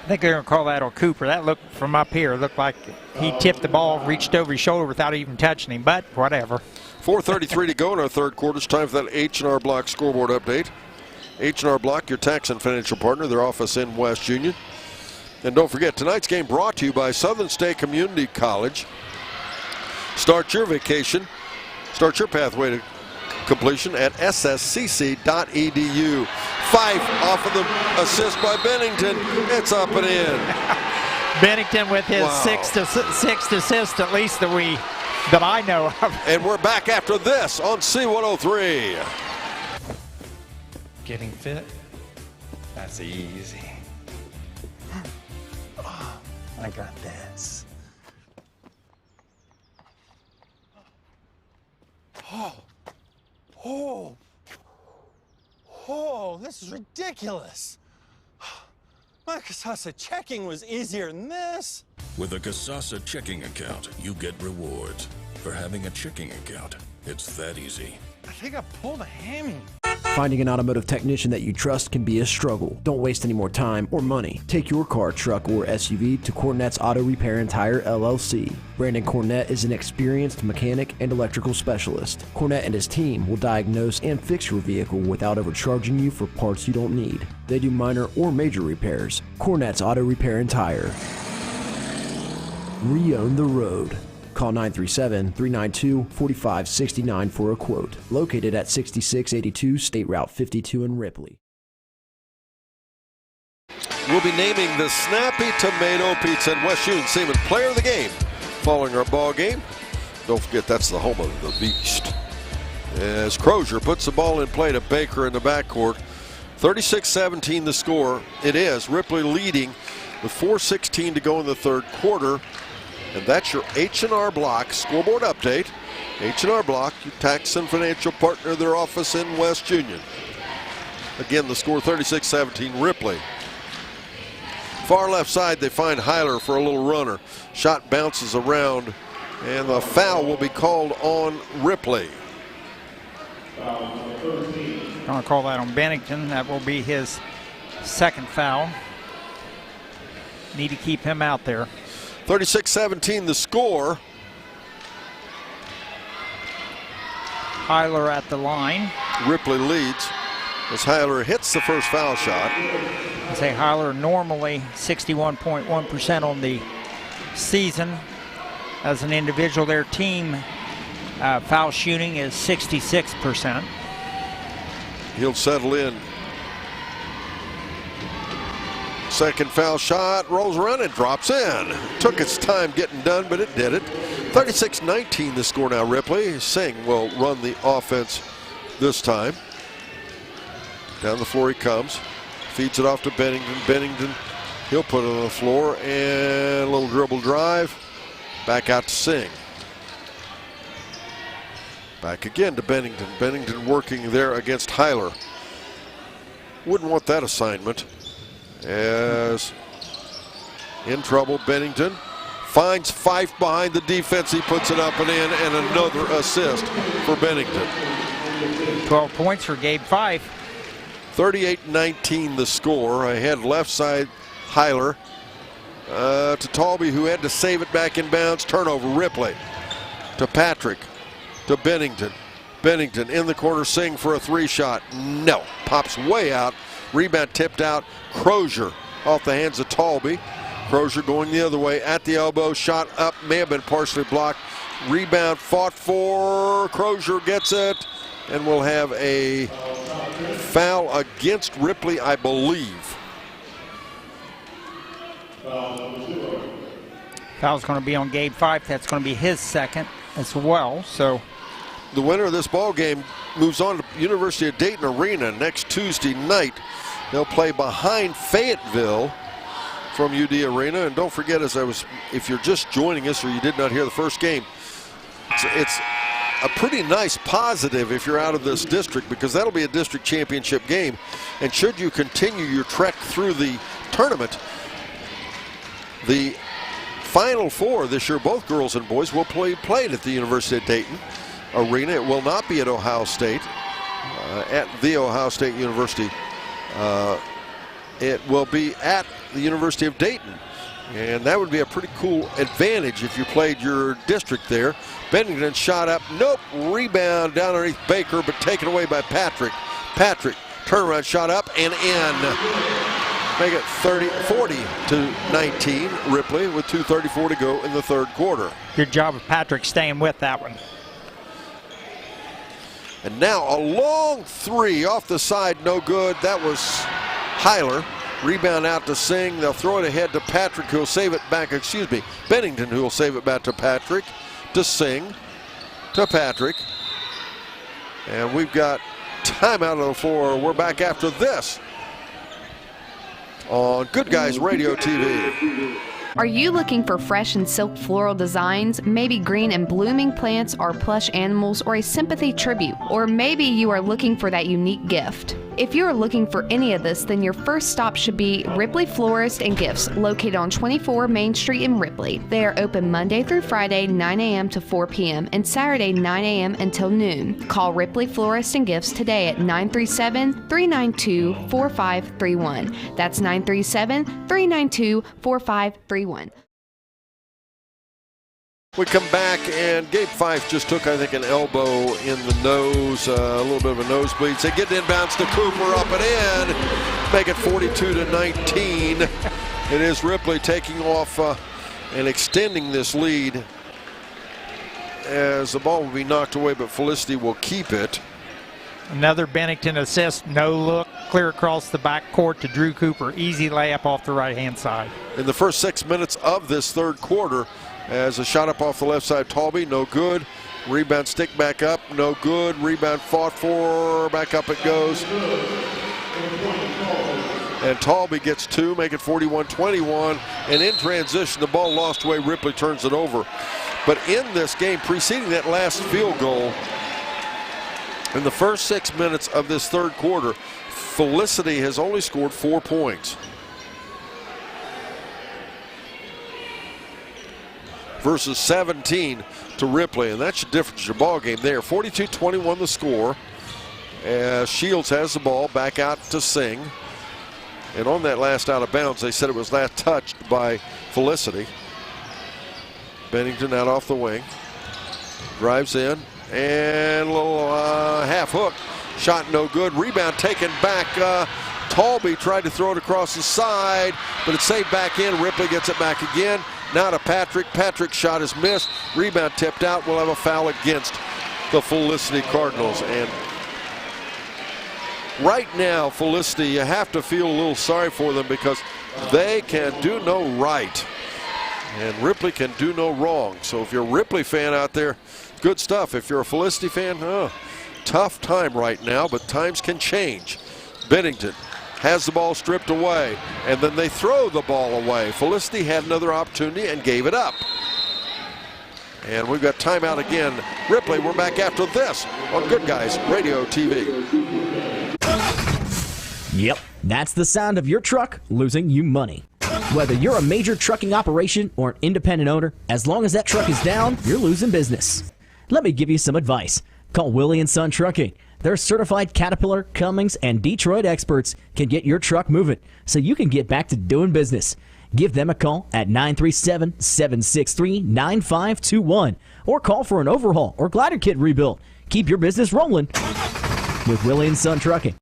I think they're going to call that on Cooper. That looked from up here, looked like he tipped the ball, reached over his shoulder without even touching him, but whatever. 4:33 to go in our third quarter. It's time for that H&R Block scoreboard update. H&R Block, your tax and financial partner, their office in West Union. And don't forget, tonight's game brought to you by Southern State Community College. Start your vacation, start your pathway to completion at sscc.edu. Fife off of the assist by Bennington. It's up and in. Bennington with his sixth assist, at least that I know of. And we're back after this on C103. Getting fit? That's easy. I got this. Oh, this is ridiculous. My Casasa checking was easier than this. With a Casasa checking account, you get rewards. For having a checking account, it's that easy. I think I pulled a hammy. Finding an automotive technician that you trust can be a struggle. Don't waste any more time or money. Take your car, truck, or SUV to Cornette's Auto Repair and Tire, LLC. Brandon Cornette is an experienced mechanic and electrical specialist. Cornette and his team will diagnose and fix your vehicle without overcharging you for parts you don't need. They do minor or major repairs. Cornette's Auto Repair and Tire. Re-own the road. Call 937-392-4569 for a quote. Located at 6682 State Route 52 in Ripley. We'll be naming the Snappy Tomato Pizza and West Union Seaman Player of the Game following our ball game. Don't forget, that's the home of the Beast. As Crozier puts the ball in play to Baker in the backcourt. 36-17 the score. It is Ripley leading with 4:16 to go in the third quarter. And that's your H&R Block scoreboard update. H&R Block, your tax and financial partner, their office in West Union. Again, the score 36-17 Ripley. Far left side, they find Heiler for a little runner. Shot bounces around, and the foul will be called on Ripley. I'm going to call that on Bennington. That will be his second foul. Need to keep him out there. 36-17 the score. Heiler at the line. Ripley leads as Heiler hits the first foul shot. I say Heiler normally 61.1% on the season. As an individual, their team foul shooting is 66%. He'll settle in. Second foul shot, rolls around and drops in. Took its time getting done, but it did it. 36-19 the score now, Ripley. Singh will run the offense this time. Down the floor he comes. Feeds it off to Bennington. Bennington, he'll put it on the floor, and a little dribble drive. Back out to Singh. Back again to Bennington. Bennington working there against Heiler. Wouldn't want that assignment. As in trouble, Bennington finds Fife behind the defense. He puts it up and in, and another assist for Bennington. 12 points for Gabe Fife. 38-19 the score. Ahead left side, Heiler to Talby, who had to save it back in bounds. Turnover, Ripley to Patrick to Bennington. Bennington in the corner, Singh for a three shot. No, pops way out. Rebound tipped out. Crozier off the hands of Talby. Crozier going the other way at the elbow. Shot up, may have been partially blocked. Rebound fought for. Crozier gets it, and we'll have a foul against Ripley, I believe. Foul's going to be on Gabe Fife. That's going to be his second as well. So the winner of this ball game moves on to University of Dayton Arena next Tuesday night. They'll play behind Fayetteville from UD Arena. And don't forget, if you're just joining us or you did not hear the first game, it's a pretty nice positive if you're out of this district, because that'll be a district championship game. And should you continue your trek through the tournament, the Final Four this year, both girls and boys, will played at the University of Dayton Arena. It will not be at Ohio State, at the Ohio State University. It will be at the University of Dayton, and that would be a pretty cool advantage if you played your district there. Bennington shot up, nope, rebound down underneath Baker, but taken away by Patrick. Patrick, turnaround shot up and in. Make it 40-19, Ripley, with 2:34 to go in the third quarter. Good job of Patrick staying with that one. And now a long three off the side, no good. That was Heiler. Rebound out to Singh. They'll throw it ahead to Patrick, who will save it back, Bennington, who will save it back to Patrick, to Singh, to Patrick. And we've got timeout on the floor. We're back after this on Good Guys Radio TV. Are you looking for fresh and silk floral designs, maybe green and blooming plants or plush animals, or a sympathy tribute? Or maybe you are looking for that unique gift? If you are looking for any of this, then your first stop should be Ripley Florist and Gifts, located on 24 Main Street in Ripley. They are open Monday through Friday, 9 a.m. to 4 p.m., and Saturday, 9 a.m. until noon. Call Ripley Florist and Gifts today at 937-392-4531. That's 937-392-4531. We come back, and Gabe Fife just took, I think, an elbow in the nose, a little bit of a nosebleed. So get inbounds to Cooper, up and in, make it 42-19. It is Ripley taking off and extending this lead as the ball will be knocked away, but Felicity will keep it. Another Bennington assist, no look, clear across the backcourt to Drew Cooper. Easy layup off the right-hand side. In the first 6 minutes of this third quarter, as a shot up off the left side, Talby, no good. Rebound stick back up, no good. Rebound fought for, back up it goes. And Talby gets 2, make it 41-21. And in transition, the ball lost away. Ripley turns it over. But in this game, preceding that last field goal, in the first 6 minutes of this third quarter, Felicity has only scored 4 points. Versus 17 to Ripley, and that's the difference in your ball game there. 42-21 the score. As Shields has the ball back out to Singh. And on that last out of bounds, they said it was last touched by Felicity. Bennington out off the wing. Drives in. And a little half hook. Shot no good. Rebound taken back. Talby tried to throw it across the side, but it's saved back in. Ripley gets it back again. Now to Patrick. Patrick's shot is missed. Rebound tipped out. We'll have a foul against the Felicity Cardinals. And right now, Felicity, you have to feel a little sorry for them because they can do no right. And Ripley can do no wrong. So if you're a Ripley fan out there, good stuff. If you're a Felicity fan, tough time right now, but times can change. Bennington has the ball stripped away, and then they throw the ball away. Felicity had another opportunity and gave it up. And we've got timeout again. Ripley, we're back after this on Good Guys Radio TV. Yep, that's the sound of your truck losing you money. Whether you're a major trucking operation or an independent owner, as long as that truck is down, you're losing business. Let me give you some advice. Call Willie & Son Trucking. Their certified Caterpillar, Cummins, and Detroit experts can get your truck moving so you can get back to doing business. Give them a call at 937-763-9521 or call for an overhaul or glider kit rebuild. Keep your business rolling with Willie & Son Trucking.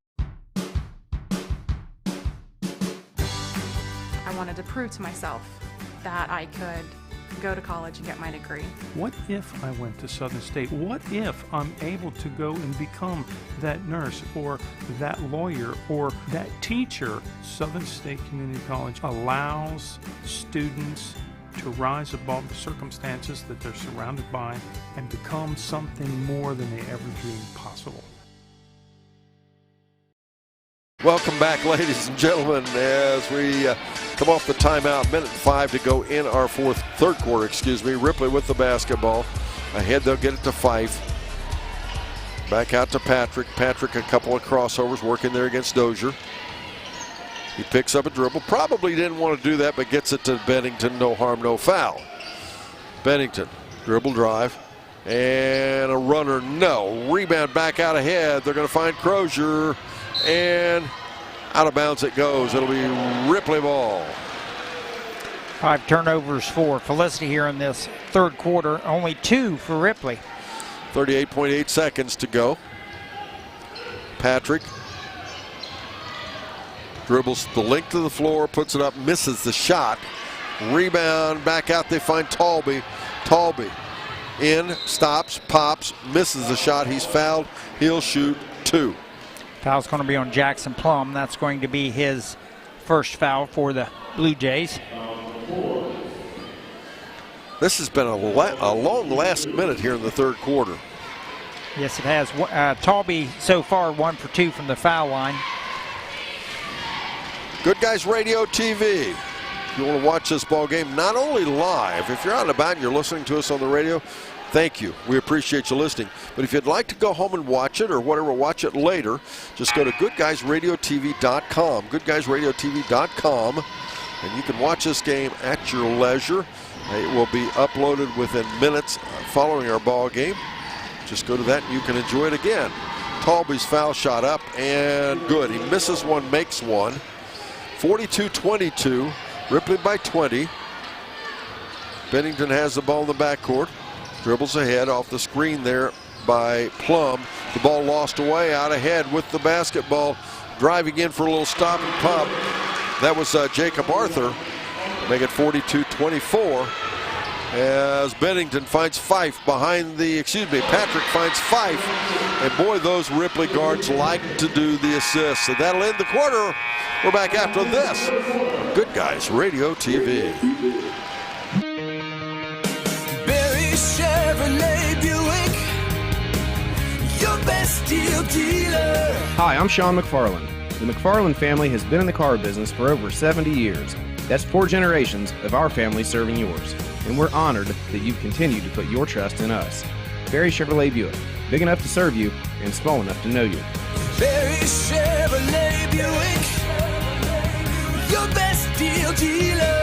I wanted to prove to myself that I could go to college and get my degree. What if I went to Southern State? What if I'm able to go and become that nurse or that lawyer or that teacher? Southern State Community College allows students to rise above the circumstances that they're surrounded by and become something more than they ever dreamed possible. Welcome back, ladies and gentlemen, as we come off the timeout. Minute 5 to go in our third quarter. Ripley with the basketball. Ahead, they'll get it to Fife. Back out to Patrick. Patrick, a couple of crossovers working there against Dozier. He picks up a dribble. Probably didn't want to do that, but gets it to Bennington. No harm, no foul. Bennington, dribble drive. And a runner, no. Rebound back out ahead. They're going to find Crozier. And out of bounds it goes. It'll be Ripley ball. 5 turnovers for Felicity here in this third quarter. Only 2 for Ripley. 38.8 seconds to go. Patrick dribbles the length of the floor, puts it up, misses the shot. Rebound, back out, they find Talby. Talby in, stops, pops, misses the shot. He's fouled. He'll shoot 2. Foul's going to be on Jackson Plum. That's going to be his first foul for the Blue Jays. This has been a long last minute here in the third quarter. Yes, it has. Talby so far 1 for 2 from the foul line. Good Guys Radio TV. If you want to watch this ball game, not only live, if you're out and about and you're listening to us on the radio, thank you. We appreciate you listening. But if you'd like to go home and watch it or whatever, watch it later, just go to GoodGuysRadioTV.com. GoodGuysRadioTV.com. And you can watch this game at your leisure. It will be uploaded within minutes following our ball game. Just go to that and you can enjoy it again. Talby's foul shot up and good. He misses one, makes one. 42-22. Ripley by 20. Bennington has the ball in the backcourt. Dribbles ahead off the screen there by Plum. The ball lost away out ahead with the basketball. Driving in for a little stop and pop. That was Jacob Arthur. Make it 42-24. As Bennington finds Fife behind the, Patrick finds Fife. And boy, those Ripley guards like to do the assist. So that'll end the quarter. We're back after this. Good Guys Radio TV. Chevrolet Buick, your best deal dealer. Hi, I'm Sean McFarland. The McFarland family has been in the car business for over 70 years. That's 4 generations of our family serving yours. And we're honored that you've continued to put your trust in us. Barry Chevrolet Buick, big enough to serve you and small enough to know you. Barry Chevrolet Buick, your best deal dealer.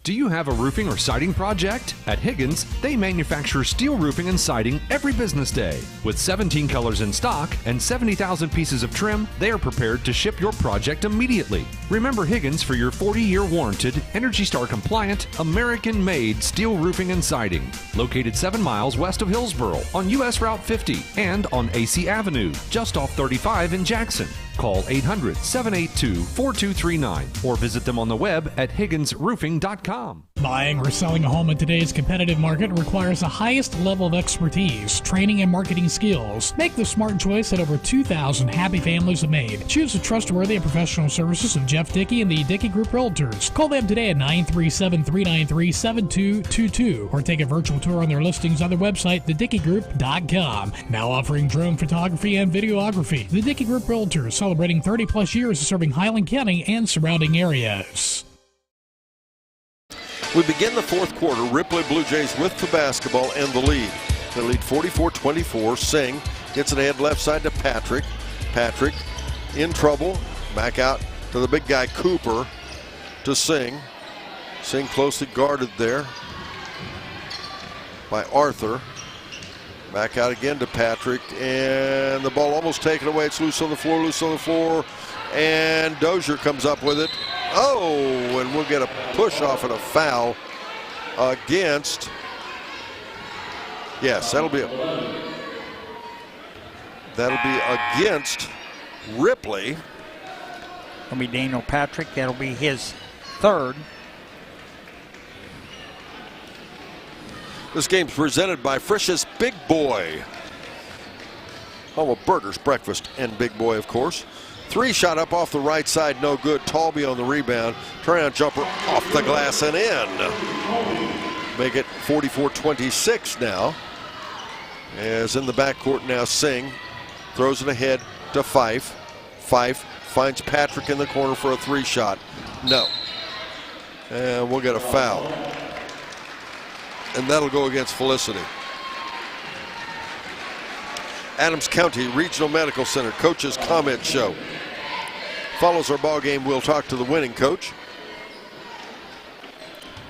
Do you have a roofing or siding project? At Higgins, they manufacture steel roofing and siding every business day. With 17 colors in stock and 70,000 pieces of trim, they are prepared to ship your project immediately. Remember Higgins for your 40-year warranted, ENERGY STAR compliant, American-made steel roofing and siding. Located 7 miles west of Hillsboro on US Route 50 and on AC Avenue, just off 35 in Jackson. Call 800-782-4239 or visit them on the web at higginsroofing.com. Buying or selling a home in today's competitive market requires the highest level of expertise, training, and marketing skills. Make the smart choice that over 2,000 happy families have made. Choose the trustworthy and professional services of Jeff Dickey and the Dickey Group Realtors. Call them today at 937-393-7222 or take a virtual tour on their listings on their website, thedickeygroup.com. Now offering drone photography and videography. The Dickey Group Realtors, celebrating 30-plus years of serving Highland County and surrounding areas. We begin the fourth quarter. Ripley Blue Jays with the basketball and the lead. They lead 44-24. Singh gets it ahead left side to Patrick. Patrick in trouble. Back out to the big guy Cooper to Singh. Singh closely guarded there by Arthur. Back out again to Patrick, and the ball almost taken away. It's loose on the floor, and Dozier comes up with it. Oh, and we'll get a push off and a foul against, yes, that'll be against Ripley. That'll be Daniel Patrick. That'll be his third. This game's presented by Frisch's Big Boy. Home of burgers, breakfast, and Big Boy, of course. 3 shot up off the right side, no good. Talby on the rebound. Turnaround jumper off the glass and in. Make it 44-26 now. As in the backcourt now, Singh throws it ahead to Fife. Fife finds Patrick in the corner for a 3 shot. No. And we'll get a foul. And that'll go against Felicity. Adams County Regional Medical Center Coach's Comment Show. Follows our ball game. We'll talk to the winning coach.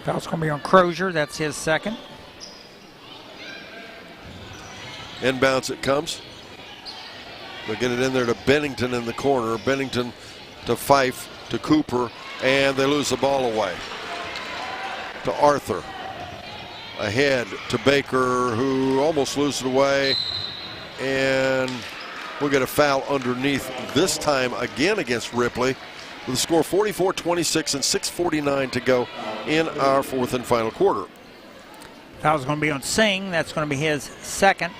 Foul's going to be on Crozier. That's his second. Inbounds it comes. They'll get it in there to Bennington in the corner. Bennington to Fife to Cooper, and they lose the ball away to Arthur. Ahead to Baker, who almost loses it away, and we'll get a foul underneath, this time again against Ripley, with a score 44-26 and 6:49 to go in our fourth and final quarter. Foul's going to be on Singh. That's going to be his second.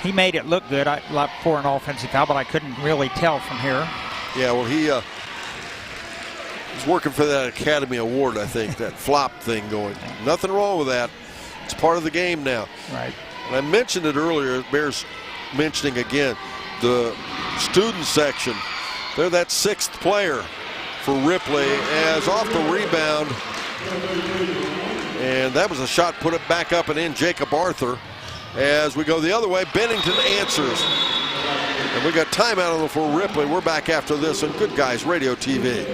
He made it look good for an offensive foul, but I couldn't really tell from here. Yeah, well, he's working for that Academy Award, I think, that flop thing going. Nothing wrong with that. It's part of the game now. Right. And I mentioned it earlier, it bears mentioning again, the student section. They're that 6th player for Ripley as off the rebound. And that was a shot, put it back up and in, Jacob Arthur. As we go the other way, Bennington answers. And we got timeout on the for Ripley. We're back after this on Good Guys Radio TV.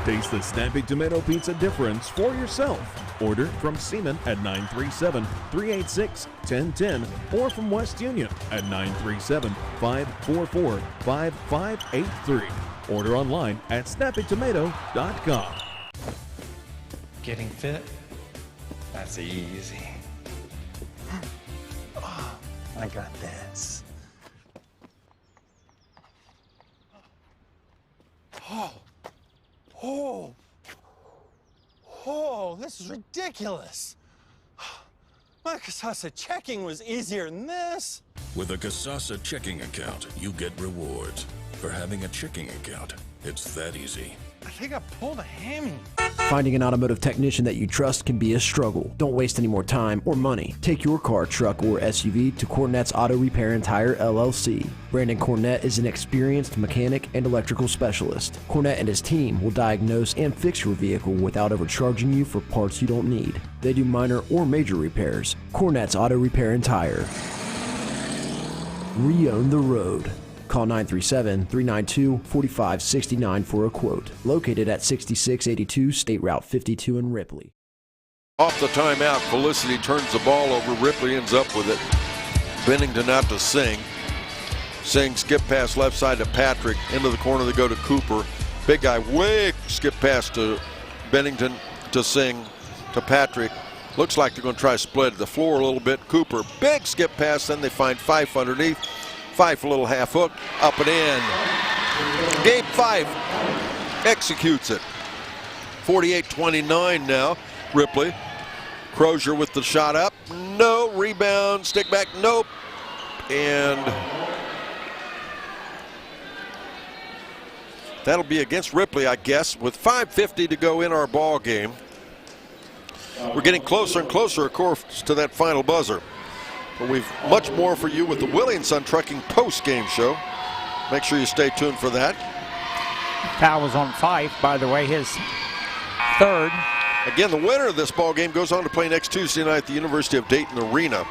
Taste the snappy tomato pizza difference for yourself. Order from Seaman at 937-386-1010 or from West Union at 937-544-5583. Order online at snappytomato.com. Getting fit? That's easy. Oh, I got this. Oh, this is ridiculous. My Casasa checking was easier than this. With a Kasasa checking account, you get rewards. For having a checking account, it's that easy. I think I pulled a hammy. Finding an automotive technician that you trust can be a struggle. Don't waste any more time or money. Take your car, truck, or SUV to Cornette's Auto Repair and Tire LLC. Brandon Cornette is an experienced mechanic and electrical specialist. Cornette and his team will diagnose and fix your vehicle without overcharging you for parts you don't need. They do minor or major repairs. Cornette's Auto Repair and Tire. Re-own the road. Call 937-392-4569 for a quote. Located at 6682 State Route 52 in Ripley. Off the timeout, Felicity turns the ball over. Ripley ends up with it. Bennington out to Singh. Singh skip pass left side to Patrick. Into the corner they go to Cooper. Big guy way skip pass to Bennington to Singh to Patrick. Looks like they're going to try to split the floor a little bit. Cooper, big skip pass. Then they find Fife underneath. Fife a little half hook, up and in. Gabe Fife executes it. 48-29 now. Ripley. Crozier with the shot up. No. Rebound. Stick back. Nope. And that'll be against Ripley, I guess, with 5:50 to go in our ball game. We're getting closer and closer, of course, to that final buzzer. But we've much more for you with the Willie & Son Trucking post-game show. Make sure you stay tuned for that. Foul was on Fife, by the way, his third. Again, the winner of this ball game goes on to play next Tuesday night at the University of Dayton Arena.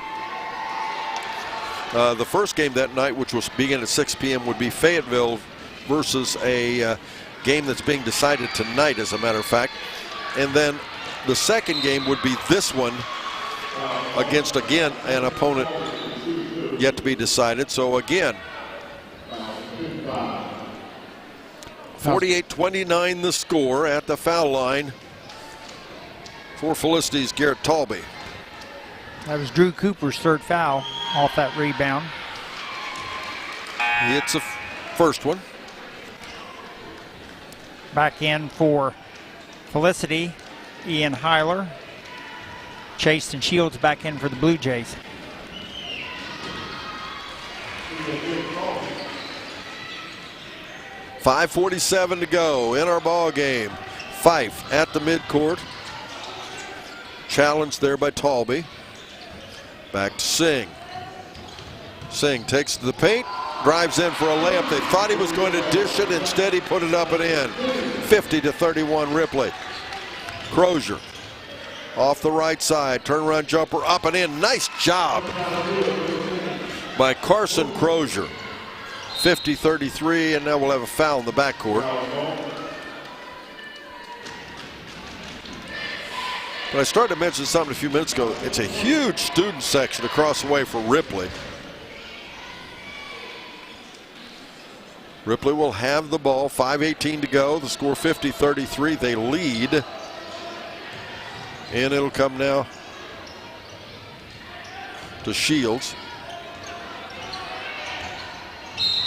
The first game that night, which will begin at 6 p.m., would be Fayetteville versus a game that's being decided tonight, as a matter of fact. And then the second game would be this one, against, again, an opponent yet to be decided. So, again, 48-29 the score at the foul line for Felicity's Garrett Talby. That was Drew Cooper's third foul off that rebound. He hits the first one. Back in for Felicity, Ian Heiler. Chase and Shields back in for the Blue Jays. .547 to go in our ball game. Fife at the midcourt. Challenged there by Talby. Back to Singh. Singh takes to the paint, drives in for a layup. They thought he was going to dish it. Instead, he put it up and in. 50-31 Ripley. Crozier off the right side, turnaround jumper up and in. Nice job by Carson Crozier. 50-33, and now we'll have a foul in the backcourt. But I started to mention something a few minutes ago. It's a huge student section across the way for Ripley. Ripley will have the ball. 5:18 to go. The score 50-33. They lead. And it'll come now to Shields.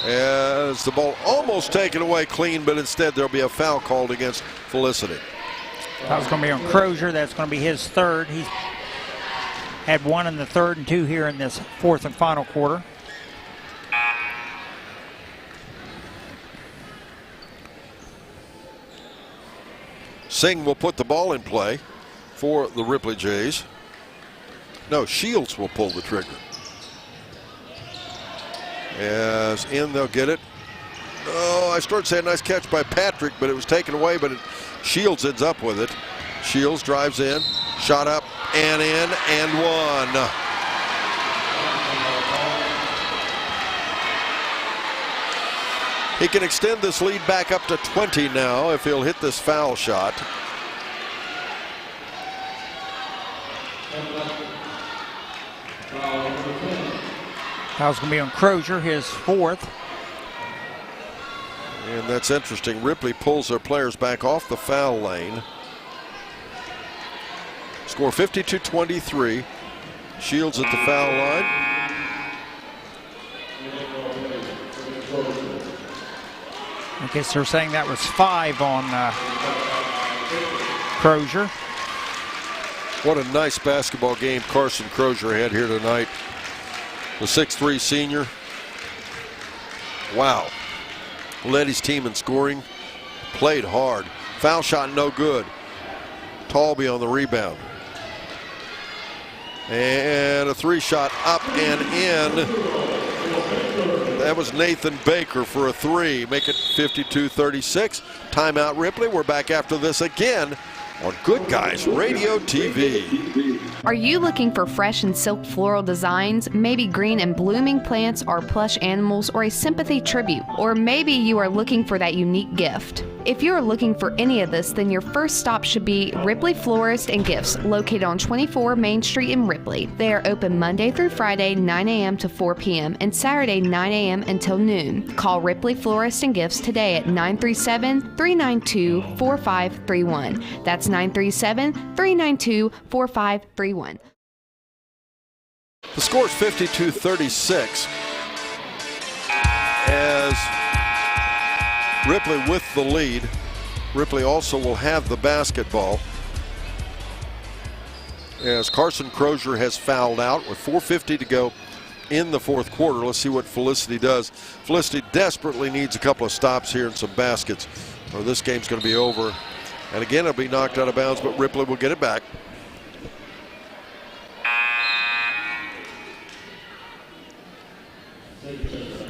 As the ball almost taken away clean, but instead there'll be a foul called against Felicity. That was going to be on Crozier. That's going to be his third. He's had one in the third and two here in this fourth and final quarter. Singh will put the ball in play for the Ripley Jays. No, Shields will pull the trigger. As in, they'll get it. Oh, I started saying nice catch by Patrick, but it was taken away, but Shields ends up with it. Shields drives in, shot up and in, and one. He can extend this lead back up to 20 now if he'll hit this foul shot. Foul's going to be on Crozier, his fourth. And that's interesting. Ripley pulls their players back off the foul lane. Score 52-23. Shields at the foul line. I guess they're saying that was 5 on Crozier. What a nice basketball game Carson Crozier had here tonight. the 6'3" senior. Wow. Led his team in scoring. Played hard. Foul shot no good. Talby on the rebound. And a 3-shot up and in. That was Nathan Baker for a 3. Make it 52-36. Timeout Ripley. We're back after this again on Good Guys Radio TV. Are you looking for fresh and silk floral designs, maybe green and blooming plants or plush animals, or a sympathy tribute? Or maybe you are looking for that unique gift? If you are looking for any of this, then your first stop should be Ripley Florist and Gifts, located on 24 Main Street in Ripley. They are open Monday through Friday, 9 a.m. to 4 p.m., and Saturday, 9 a.m. until noon. Call Ripley Florist and Gifts today at 937-392-4531. That's 937-392-4531. The score is 52-36 as Ripley with the lead. Ripley also will have the basketball as Carson Crozier has fouled out with 4:50 to go in the fourth quarter. Let's see what Felicity does. Felicity desperately needs a couple of stops here and some baskets, or this game's going to be over. And again, it'll be knocked out of bounds, but Ripley will get it back.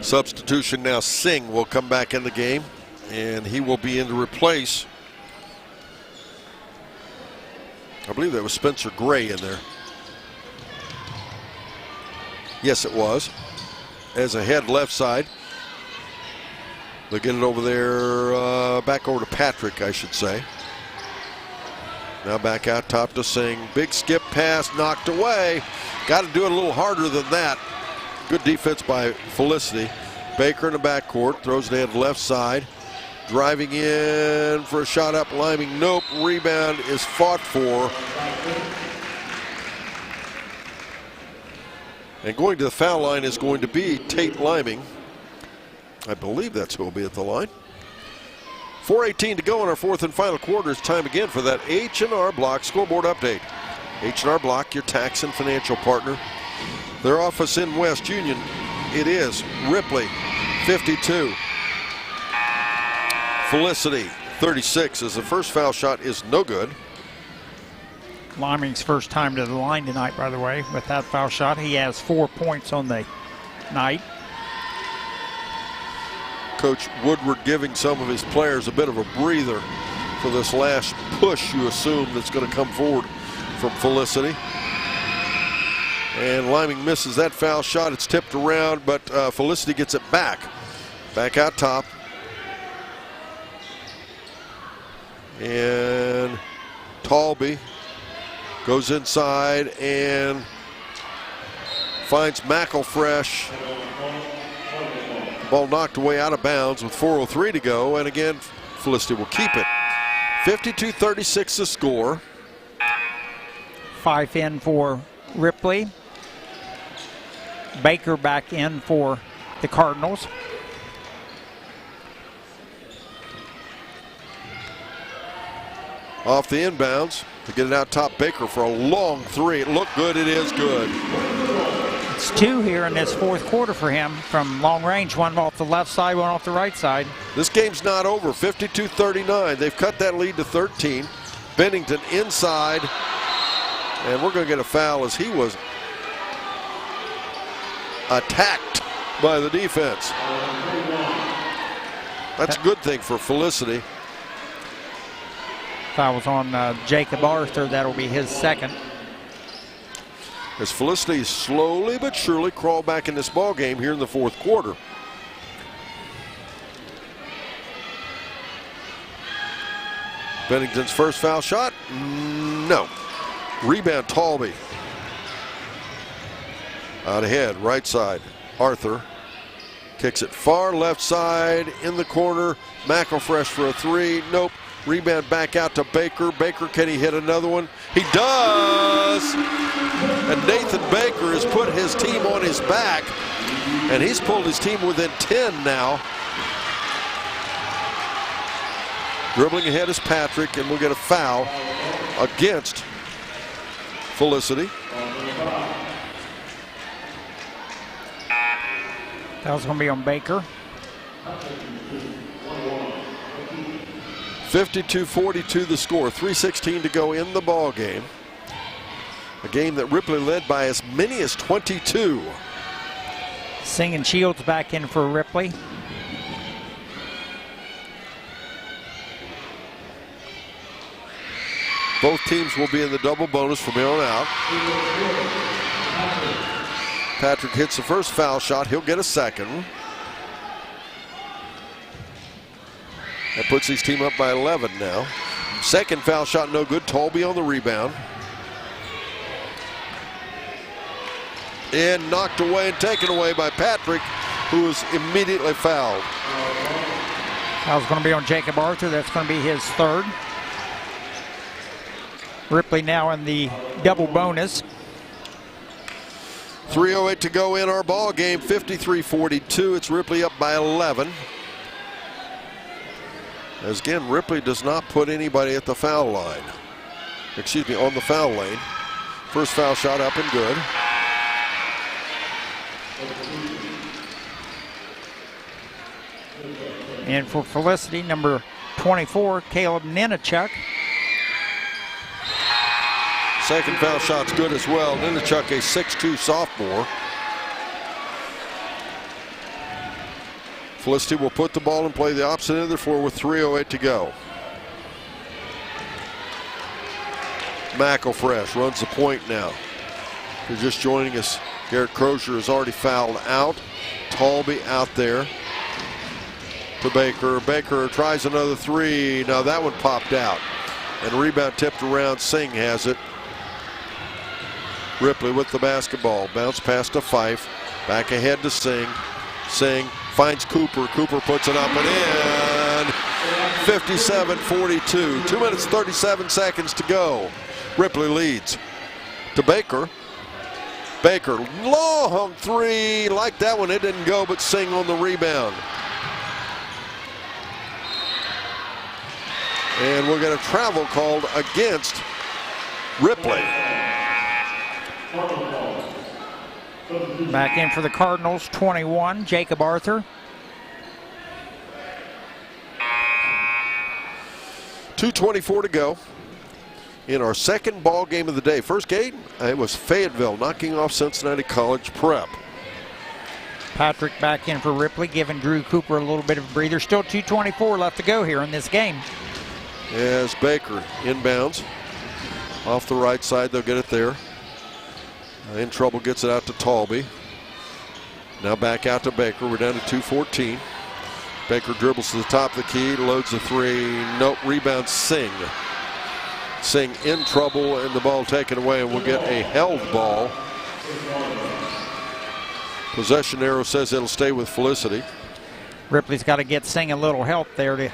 Substitution now. Singh will come back in the game, and he will be in to replace, I believe that was Spencer Gray in there. Yes, it was. As a head left side. They'll get it over there, back over to Patrick, I should say. Now back out top to Singh. Big skip pass, knocked away. Got to do it a little harder than that. Good defense by Felicity. Baker in the backcourt, throws it in left side. Driving in for a shot up, Liming. Nope, rebound is fought for. And going to the foul line is going to be Tate Liming. I believe that's who will be at the line. 4:18 to go in our fourth and final quarter. It's time again for that H&R Block scoreboard update. H&R Block, your tax and financial partner. Their office in West Union, it is Ripley, 52. Felicity, 36, as the first foul shot is no good. Liming's first time to the line tonight, by the way, with that foul shot. He has 4 points on the night. Coach Woodward giving some of his players a bit of a breather for this last push, you assume, that's going to come forward from Felicity. And Liming misses that foul shot. It's tipped around, but Felicity gets it back. Back out top. And Talby goes inside and finds McElfresh. Ball knocked away out of bounds with 4:03 to go. And again, Felicity will keep it. 52-36 the score. 5 in for Ripley. Baker back in for the Cardinals. Off the inbounds to get it out top. Baker for a long three. It looked good. It is good. It's 2 here in this fourth quarter for him from long range. One off the left side, one off the right side. This game's not over. 52-39. They've cut that lead to 13. Bennington inside. And we're going to get a foul as he was attacked by the defense. That's a good thing for Felicity. Foul was on Jacob Arthur. That'll be his second. As Felicity slowly but surely crawl back in this ball game here in the fourth quarter. Bennington's first foul shot, no. Rebound Talby. Out ahead, right side. Arthur kicks it far left side in the corner. McElfresh for a three, nope. Rebound back out to Baker. Baker, can he hit another one? He does! And Nathan Baker has put his team on his back, and he's pulled his team within 10 now. Dribbling ahead is Patrick, and we'll get a foul against Felicity. Foul's going to be on Baker. 52-42 the score. 3:16 to go in the ball game. A game that Ripley led by as many as 22. Singh and Shields back in for Ripley. Both teams will be in the double bonus from here on out. Patrick hits the first foul shot. He'll get a second. That puts his team up by 11 now. Second foul shot, no good. Tolby on the rebound. And knocked away and taken away by Patrick, who was immediately fouled. Foul's going to be on Jacob Arthur. That's going to be his third. Ripley now in the double bonus. 3:08 to go in our ball game. 53-42. It's Ripley up by 11. As again, Ripley does not put anybody at the foul line. Excuse me, on the foul lane. First foul shot up and good. And for Felicity, number 24, Caleb Ninochuk. Second foul shot's good as well. Ninochuk, a 6'2 sophomore. Felicity will put the ball and play the opposite end of the floor with 3:08 to go. McElfresh runs the point now. If you're just joining us, Garrett Crozier is already fouled out. Tolby out there to Baker. Baker tries another three. Now that one popped out. And rebound tipped around. Singh has it. Ripley with the basketball. Bounce pass to Fife. Back ahead to Singh. Singh finds Cooper. Cooper puts it up and in. 57-42. 2 minutes 37 seconds to go. Ripley leads to Baker. Baker, long three. Like that one, it didn't go, but Singh on the rebound. And we'll get a travel called against Ripley. Back in for the Cardinals, 21, Jacob Arthur. .224 to go in our second ball game of the day. First game, it was Fayetteville knocking off Cincinnati College Prep. Patrick back in for Ripley, giving Drew Cooper a little bit of a breather. Still 2:24 left to go here in this game. As Baker inbounds off the right side, they'll get it there. In trouble, gets it out to Tolby. Now back out to Baker. We're down to 2:14. Baker dribbles to the top of the key, loads the three. Nope, rebound Singh. Singh in trouble and the ball taken away, and we'll get a held ball. Possession arrow says it'll stay with Felicity. Ripley's got to get Singh a little help there to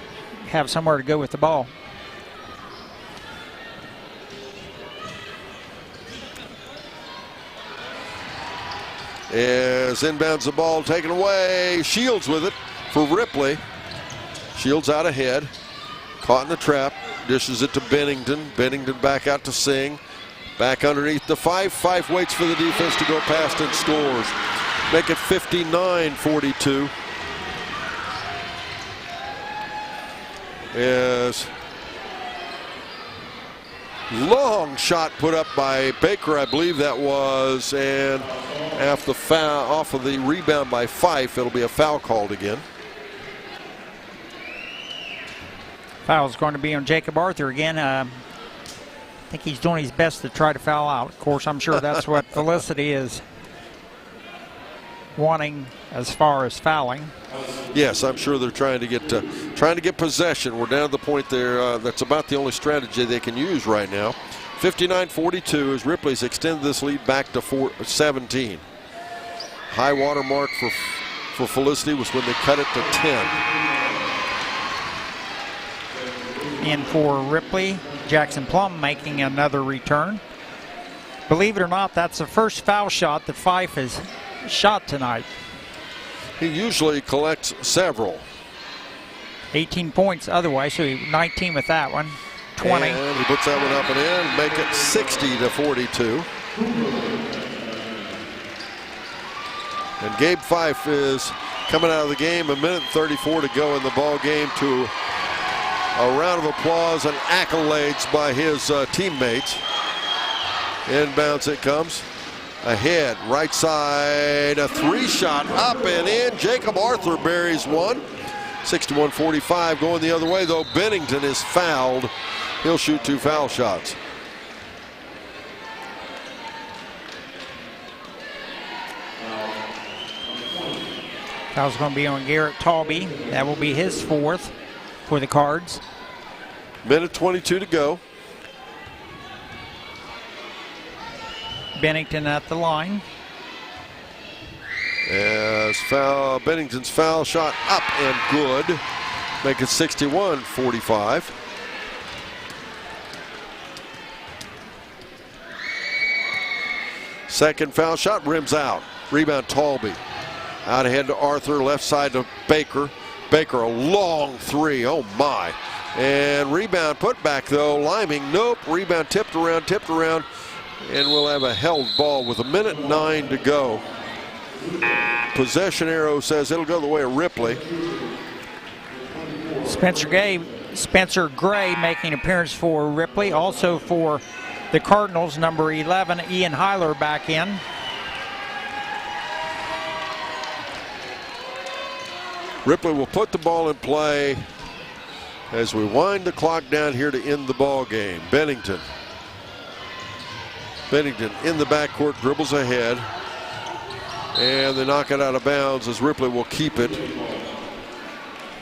have somewhere to go with the ball. As inbounds the ball taken away. Shields with it for Ripley. Shields out ahead. Caught in the trap. Dishes it to Bennington. Bennington back out to Singh. Back underneath the Fife. Fife waits for the defense to go past and scores. Make it 59-42. As long shot put up by Baker, I believe that was, and off of the rebound by Fife, it'll be a foul called again. Foul's going to be on Jacob Arthur again. I think he's doing his best to try to foul out. Of course, I'm sure that's what Felicity is wanting as far as fouling. Yes, I'm sure they're trying to get possession. We're down to the point there. That's about the only strategy they can use right now. 59-42 as Ripley's extended this lead back to 17. High water mark for Felicity was when they cut it to 10. In for Ripley, Jackson Plum making another return. Believe it or not, that's the first foul shot that Fife has shot tonight. He usually collects several. 18 points otherwise, so 19 with that one. 20. And he puts that one up and in, make it 60-42. And Gabe Fife is coming out of the game, 1:34 to go in the ball game, to a round of applause and accolades by his teammates. Inbounds it comes. Ahead, right side, a three-shot up and in. Jacob Arthur buries one. 61-45 going the other way, though. Bennington is fouled. He'll shoot 2 foul shots. Foul's going to be on Garrett Talby. That will be his 4th for the Cards. 1:22 to go. Bennington at the line. As Bennington's foul shot up and good. Make it 61-45. Second foul shot, rims out. Rebound Talby. Out ahead to Arthur, left side to Baker. Baker, a long three, oh my. And rebound put back though, Liming, nope. Rebound tipped around. And we'll have a held ball with 1:09 to go. Possession arrow says it'll go the way of Ripley. Spencer Gray making an appearance for Ripley. Also for the Cardinals, number 11, Ian Heiler back in. Ripley will put the ball in play as we wind the clock down here to end the ball game. Bennington in the backcourt, dribbles ahead, and they knock it out of bounds as Ripley will keep it.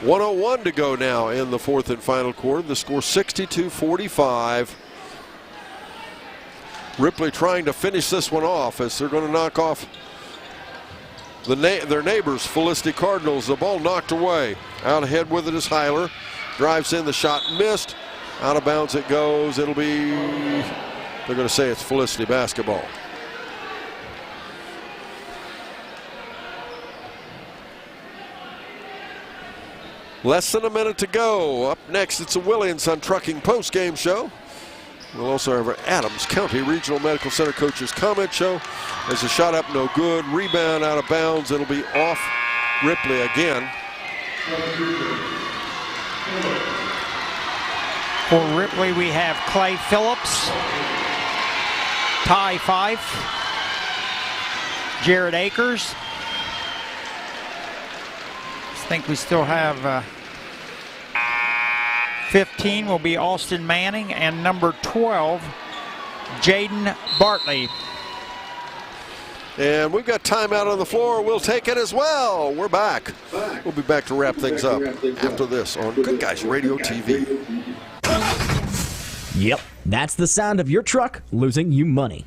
1:01 to go now in the 4th and final quarter. The score 62-45. Ripley trying to finish this one off as they're going to knock off their neighbors, Felicity Cardinals. The ball knocked away. Out ahead with it is Heiler. Drives in, the shot missed. Out of bounds it goes. It'll be, they're going to say it's Felicity basketball. Less than a minute to go. Up next, it's a Willie & Son Trucking post-game show. We'll also have our Adams County Regional Medical Center coaches comment show. There's a shot up, no good. Rebound out of bounds. It'll be off Ripley again. For Ripley, we have Clay Phillips, Ty Fife, Jared Akers. I think we still have 15 will be Austin Manning, and number 12, Jaden Bartley. And we've got timeout on the floor. We'll take it as well. We're back. We'll be back to wrap things up after this on Good Guys Radio TV. Yep, that's the sound of your truck losing you money.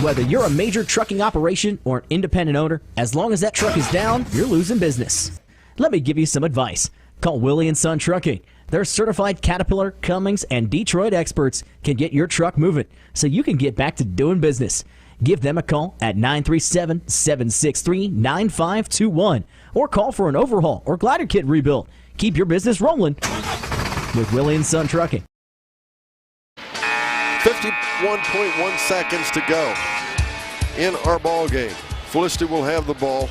Whether you're a major trucking operation or an independent owner, as long as that truck is down, you're losing business. Let me give you some advice. Call Willie & Son Trucking. Their certified Caterpillar, Cummins, and Detroit experts can get your truck moving so you can get back to doing business. Give them a call at 937-763-9521 or call for an overhaul or glider kit rebuild. Keep your business rolling with Willie & Son Trucking. 51.1 seconds to go in our ball game. Felicity will have the ball.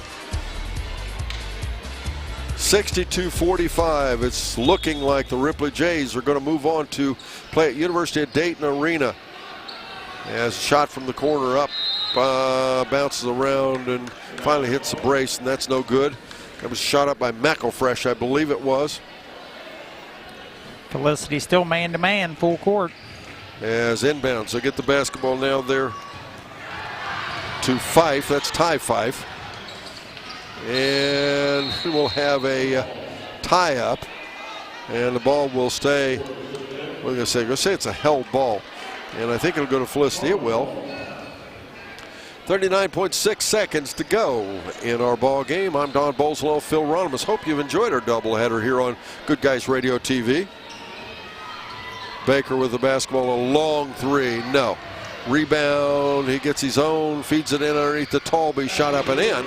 62-45. It's looking like the Ripley Jays are going to move on to play at University of Dayton Arena. As a shot from the corner up, bounces around and finally hits the brace, and that's no good. That was shot up by McElfresh, I believe it was. Felicity still man-to-man, full court. As inbounds, they get the basketball now there to Fife. That's Ty Fife. And we will have a tie-up, and the ball will stay. What are we going to say? We're going to say it's a held ball, and I think it'll go to Felicity. It will. 39.6 seconds to go in our ball game. I'm Don Bolslow, Phil Ronimus. Hope you've enjoyed our doubleheader here on Good Guys Radio TV. Baker with the basketball, a long three, no. Rebound, he gets his own, feeds it in underneath the Talby, shot up and in.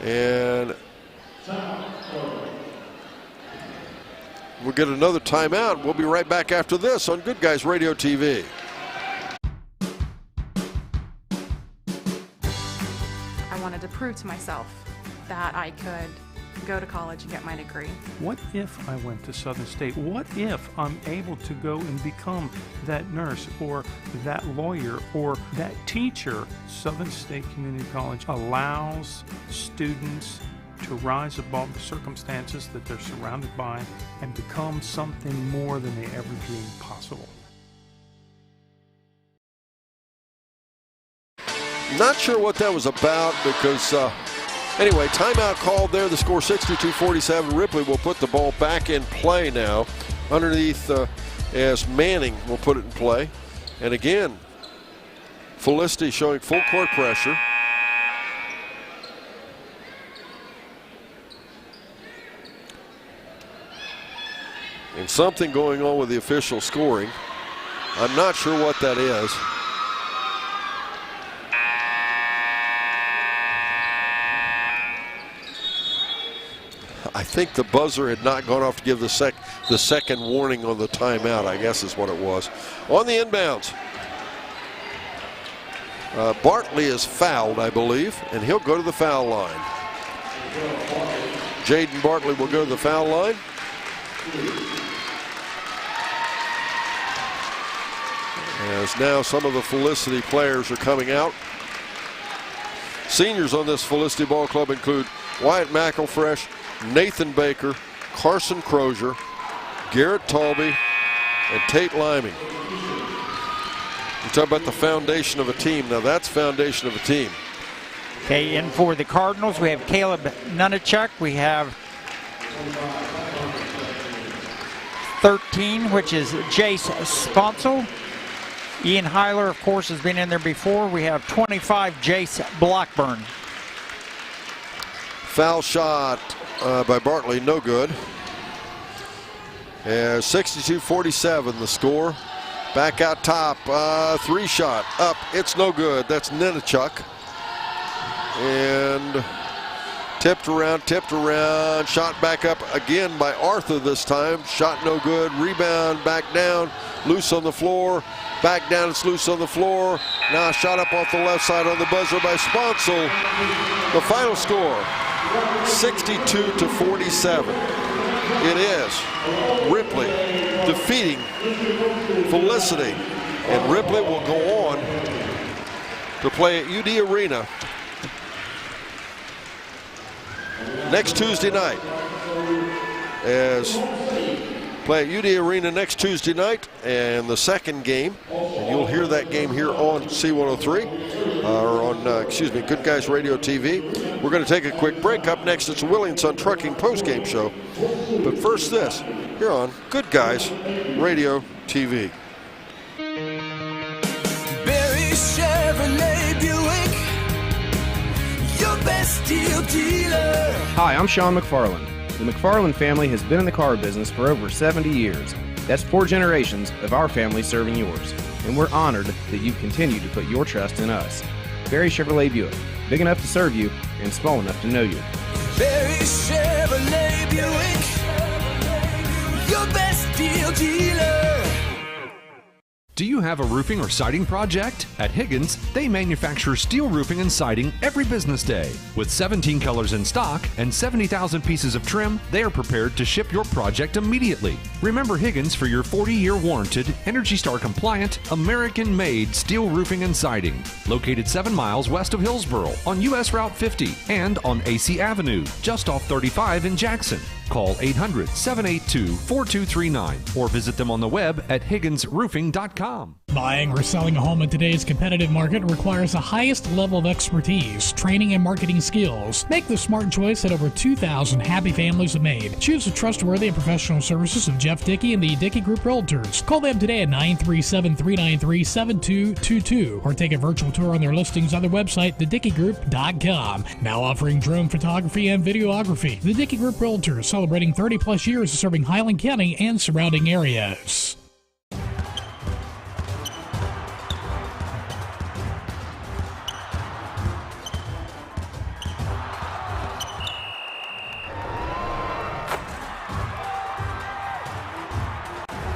And we'll get another timeout. We'll be right back after this on Good Guys Radio TV. wanted to prove to myself that I could go to college and get my degree. What if I went to Southern State? What if I'm able to go and become that nurse or that lawyer or that teacher? Southern State Community College allows students to rise above the circumstances that they're surrounded by and become something more than they ever dreamed possible. Not sure what that was about because, anyway, timeout called there. The score 62-47. Ripley will put the ball back in play now underneath as Manning will put it in play. And again, Felicity showing full court pressure. And something going on with the official scoring. I'm not sure what that is. I think the buzzer had not gone off to give the second warning on the timeout, I guess is what it was. On the inbounds, Bartley is fouled, I believe, and he'll go to the foul line. Jaden Bartley will go to the foul line. As now some of the Felicity players are coming out. Seniors on this Felicity ball club include Wyatt McElfresh, Nathan Baker, Carson Crozier, Garrett Talby, and Tate Liming. You talk about the foundation of a team. Now that's foundation of a team. Okay, in for the Cardinals, we have Caleb Ninochuk. We have 13, which is Jace Sponsel. Ian Heiler, of course, has been in there before. We have 25, Jace Blackburn. Foul shot by Bartley, no good. 62-47 the score. Back out top, three shot up, it's no good. That's Ninochuk. And tipped around, shot back up again by Arthur this time. Shot no good, rebound, back down, loose on the floor. Back down, it's loose on the floor. Now shot up off the left side on the buzzer by Sponsel. The final score, 62-47. It is Ripley defeating Felicity. And Ripley will go on to play at UD Arena next Tuesday night. Play at UD Arena next Tuesday night, and the second game, and you'll hear that game here on C103, or on, Good Guys Radio TV. We're going to take a quick break. Up next, it's a Willie & Son Trucking postgame show. But first this, here on Good Guys Radio TV. Barry Chevrolet Buick, your best deal dealer. Hi, I'm Sean McFarland. The McFarland family has been in the car business for over 70 years. That's 4 generations of our family serving yours. And we're honored that you continue to put your trust in us. Barry Chevrolet Buick, big enough to serve you and small enough to know you. Barry Chevrolet Buick, your best deal dealer. Do you have a roofing or siding project? At Higgins, they manufacture steel roofing and siding every business day. With 17 colors in stock and 70,000 pieces of trim, they are prepared to ship your project immediately. Remember Higgins for your 40-year warranted, Energy Star compliant, American-made steel roofing and siding. Located 7 miles west of Hillsboro on US Route 50 and on AC Avenue, just off 35 in Jackson. Call 800-782-4239 or visit them on the web at higginsroofing.com. Buying or selling a home in today's competitive market requires the highest level of expertise, training, and marketing skills. Make the smart choice that over 2,000 happy families have made. Choose the trustworthy and professional services of Jeff Dickey and the Dickey Group Realtors. Call them today at 937-393-7222 or take a virtual tour on their listings on their website, thedickeygroup.com. Now offering drone photography and videography. The Dickey Group Realtors, celebrating 30-plus years of serving Highland County and surrounding areas.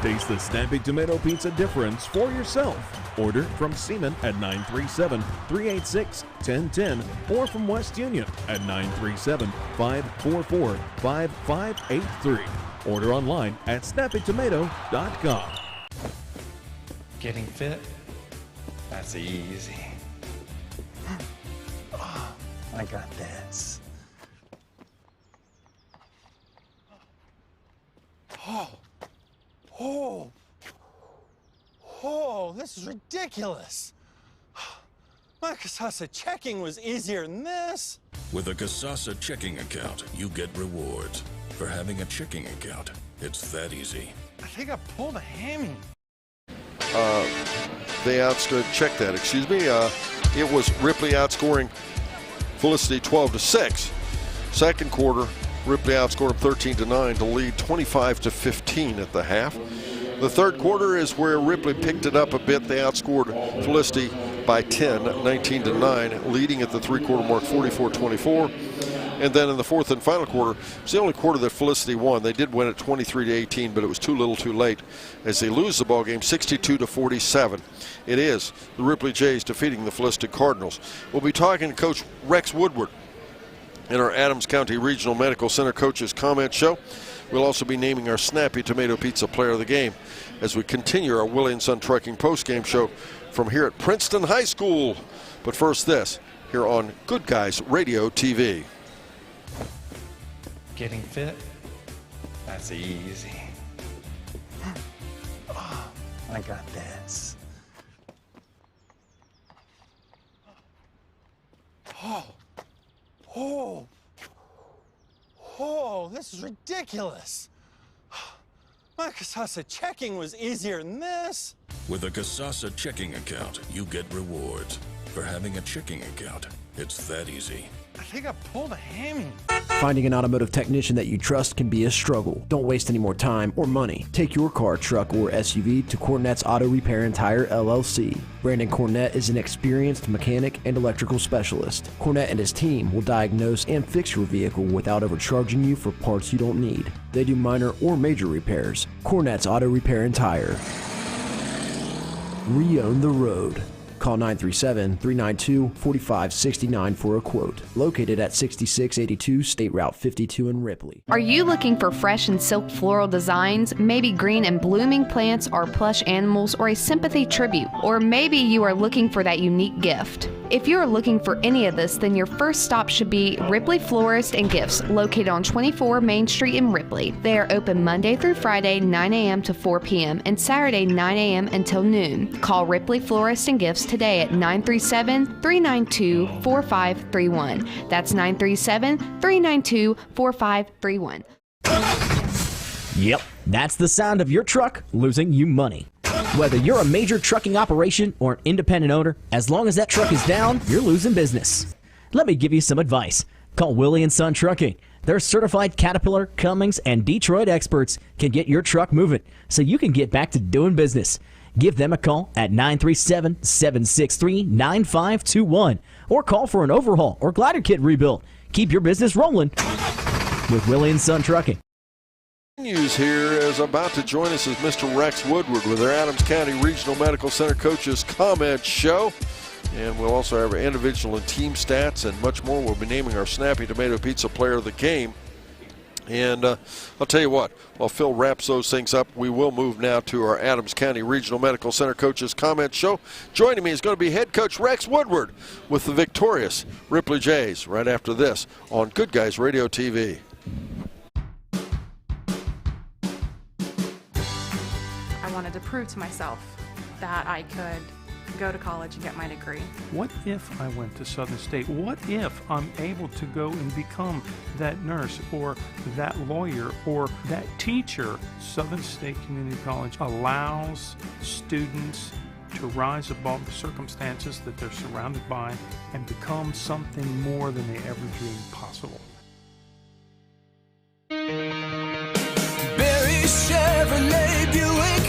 Taste the Snappy Tomato Pizza difference for yourself. Order from Seaman at 937-386-1010 or from West Union at 937-544-5583. Order online at snappytomato.com. Getting fit? That's easy. I got this. Oh, this is ridiculous. My Kasasa checking was easier than this. With a Kasasa checking account, you get rewards. For having a checking account, it's that easy. I think I pulled a hammy. They outscored, check that, excuse me. It was Ripley outscoring Felicity 12-6. Second quarter, Ripley outscored them 13-9 to lead 25-15 at the half. The third quarter is where Ripley picked it up a bit. They outscored Felicity by 10, 19-9, leading at the three-quarter mark 44-24. And then in the fourth and final quarter, it's the only quarter that Felicity won. They did win at 23-18, but it was too little too late as they lose the ball game 62-47. It is the Ripley Jays defeating the Felicity Cardinals. We'll be talking to Coach Rex Woodward in our Adams County Regional Medical Center Coaches Comment Show. We'll also be naming our Snappy Tomato Pizza Player of the Game as we continue our Willie & Son Trucking postgame show from here at Princeton High School. But first this, here on Good Guys Radio TV. Getting fit? That's easy. I got this. This is ridiculous. My Kasasa checking was easier than this. With a Kasasa checking account, you get rewards. For having a checking account, it's that easy. I think I pulled a hammy. Finding an automotive technician that you trust can be a struggle. Don't waste any more time or money. Take your car, truck, or SUV to Cornette's Auto Repair and Tire LLC. Brandon Cornette is an experienced mechanic and electrical specialist. Cornette and his team will diagnose and fix your vehicle without overcharging you for parts you don't need. They do minor or major repairs. Cornette's Auto Repair and Tire. Re-own the road. Call 937-392-4569 for a quote. Located at 6682 State Route 52 in Ripley. Are you looking for fresh and silk floral designs, maybe green and blooming plants or plush animals, or a sympathy tribute? Or maybe you are looking for that unique gift? If you are looking for any of this, then your first stop should be Ripley Florist and Gifts, located on 24 Main Street in Ripley. They are open Monday through Friday, 9 a.m. to 4 p.m. and Saturday, 9 a.m. until noon. Call Ripley Florist and Gifts today at 937-392-4531. That's 937-392-4531. Yep, that's the sound of your truck losing you money. Whether you're a major trucking operation or an independent owner, as long as that truck is down, you're losing business. Let me give you some advice. Call Willie & Son Trucking. Their certified Caterpillar, Cummins, and Detroit experts can get your truck moving so you can get back to doing business. Give them a call at 937-763-9521 or call for an overhaul or glider kit rebuild. Keep your business rolling with Willie & Son Trucking. News here is about to join us is Mr. Rex Woodward with our Adams County Regional Medical Center Coaches Comment Show. And we'll also have our individual and team stats and much more. We'll be naming our Snappy Tomato Pizza Player of the Game. And I'll tell you what, while Phil wraps those things up, we will move now to our Adams County Regional Medical Center Coaches Comment Show. Joining me is going to be head coach Rex Woodward with the victorious Ripley Jays right after this on Good Guys Radio TV. I wanted to prove to myself that I could go to college and get my degree. What if I went to Southern State? What if I'm able to go and become that nurse or that lawyer or that teacher? Southern State Community College allows students to rise above the circumstances that they're surrounded by and become something more than they ever dreamed possible. Barry Chevrolet Buick,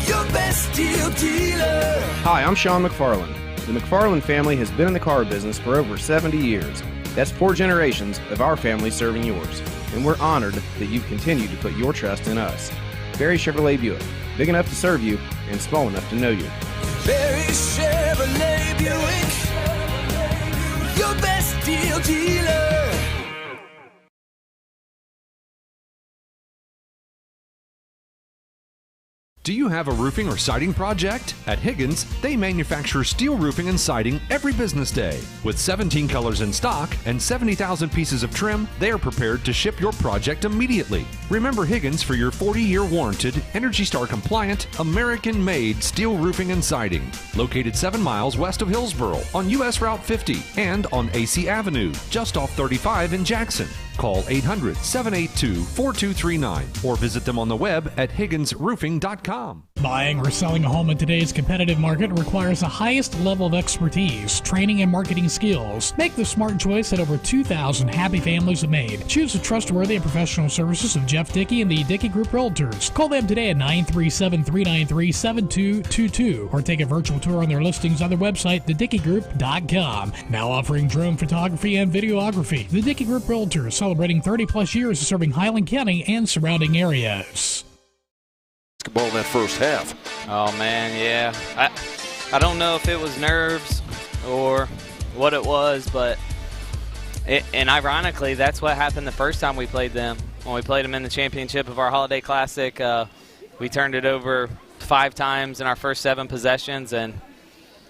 your best deal dealer. Hi, I'm Sean McFarland. The McFarland family has been in the car business for over 70 years. That's 4 generations of our family serving yours. And we're honored that you've continued to put your trust in us. Barry Chevrolet Buick, big enough to serve you and small enough to know you. Barry Chevrolet Buick, your best deal dealer. Do you have a roofing or siding project? At Higgins, they manufacture steel roofing and siding every business day. With 17 colors in stock and 70,000 pieces of trim, they are prepared to ship your project immediately. Remember Higgins for your 40-year warranted, ENERGY STAR compliant, American-made steel roofing and siding. Located 7 miles west of Hillsboro on US Route 50 and on AC Avenue, just off 35 in Jackson. Call 800-782-4239 or visit them on the web at higginsroofing.com. Buying or selling a home in today's competitive market requires the highest level of expertise, training, and marketing skills. Make the smart choice that over 2,000 happy families have made. Choose the trustworthy and professional services of Jeff Dickey and the Dickey Group Realtors. Call them today at 937-393-7222 or take a virtual tour on their listings on their website, thedickeygroup.com. Now offering drone photography and videography. The Dickey Group Realtors, celebrating 30-plus years of serving Highland County and surrounding areas. Basketball in that first half. Oh man, yeah. I don't know if it was nerves or what it was, but and ironically, that's what happened the first time we played them. When we played them in the championship of our Holiday Classic, we turned it over 5 times in our first 7 possessions, and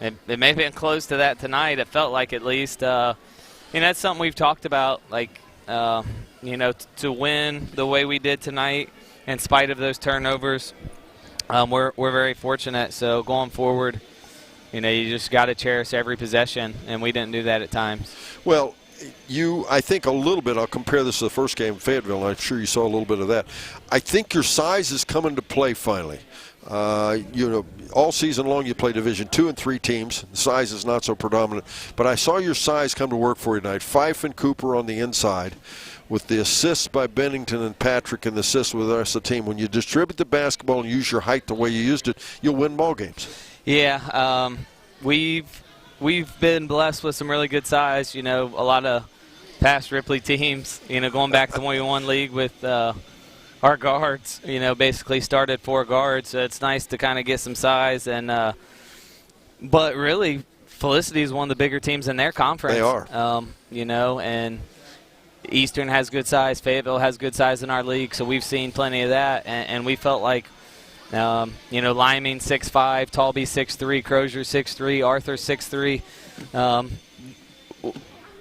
it may have been close to that tonight. It felt like, at least. That's something we've talked about, like to win the way we did tonight. In spite of those turnovers, we're very fortunate. So going forward, you just got to cherish every possession, and we didn't do that at times. Well, I think a little bit, I'll compare this to the first game in Fayetteville, and I'm sure you saw a little bit of that. I think your size is coming to play finally. All season long you play Division II and III teams. The size is not so predominant. But I saw your size come to work for you tonight. Fife and Cooper on the inside, with the assists by Bennington and Patrick and the assists with the rest of the team. When you distribute the basketball and use your height the way you used it, you'll win ball games. Yeah, we've been blessed with some really good size. A lot of past Ripley teams, going back to when we won league with our guards, basically started 4 guards. So it's nice to kind of get some size. And but really, Felicity is one of the bigger teams in their conference. They are. And Eastern has good size. Fayetteville has good size in our league, so we've seen plenty of that. And we felt like, Liming 6'5", Talby 6'3", Crozier 6'3", Arthur 6'3".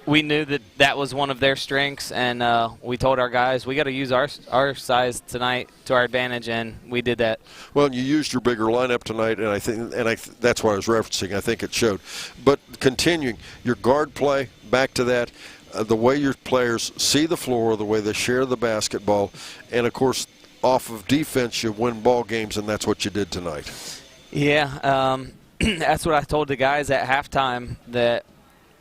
We knew that was one of their strengths, and we told our guys we got to use our size tonight to our advantage, and we did that. Well, you used your bigger lineup tonight, and I think that's what I was referencing. I think it showed. But continuing your guard play, back to that. The way your players see the floor, the way they share the basketball, and, of course, off of defense you win ball games, and that's what you did tonight. Yeah, that's what I told the guys at halftime, that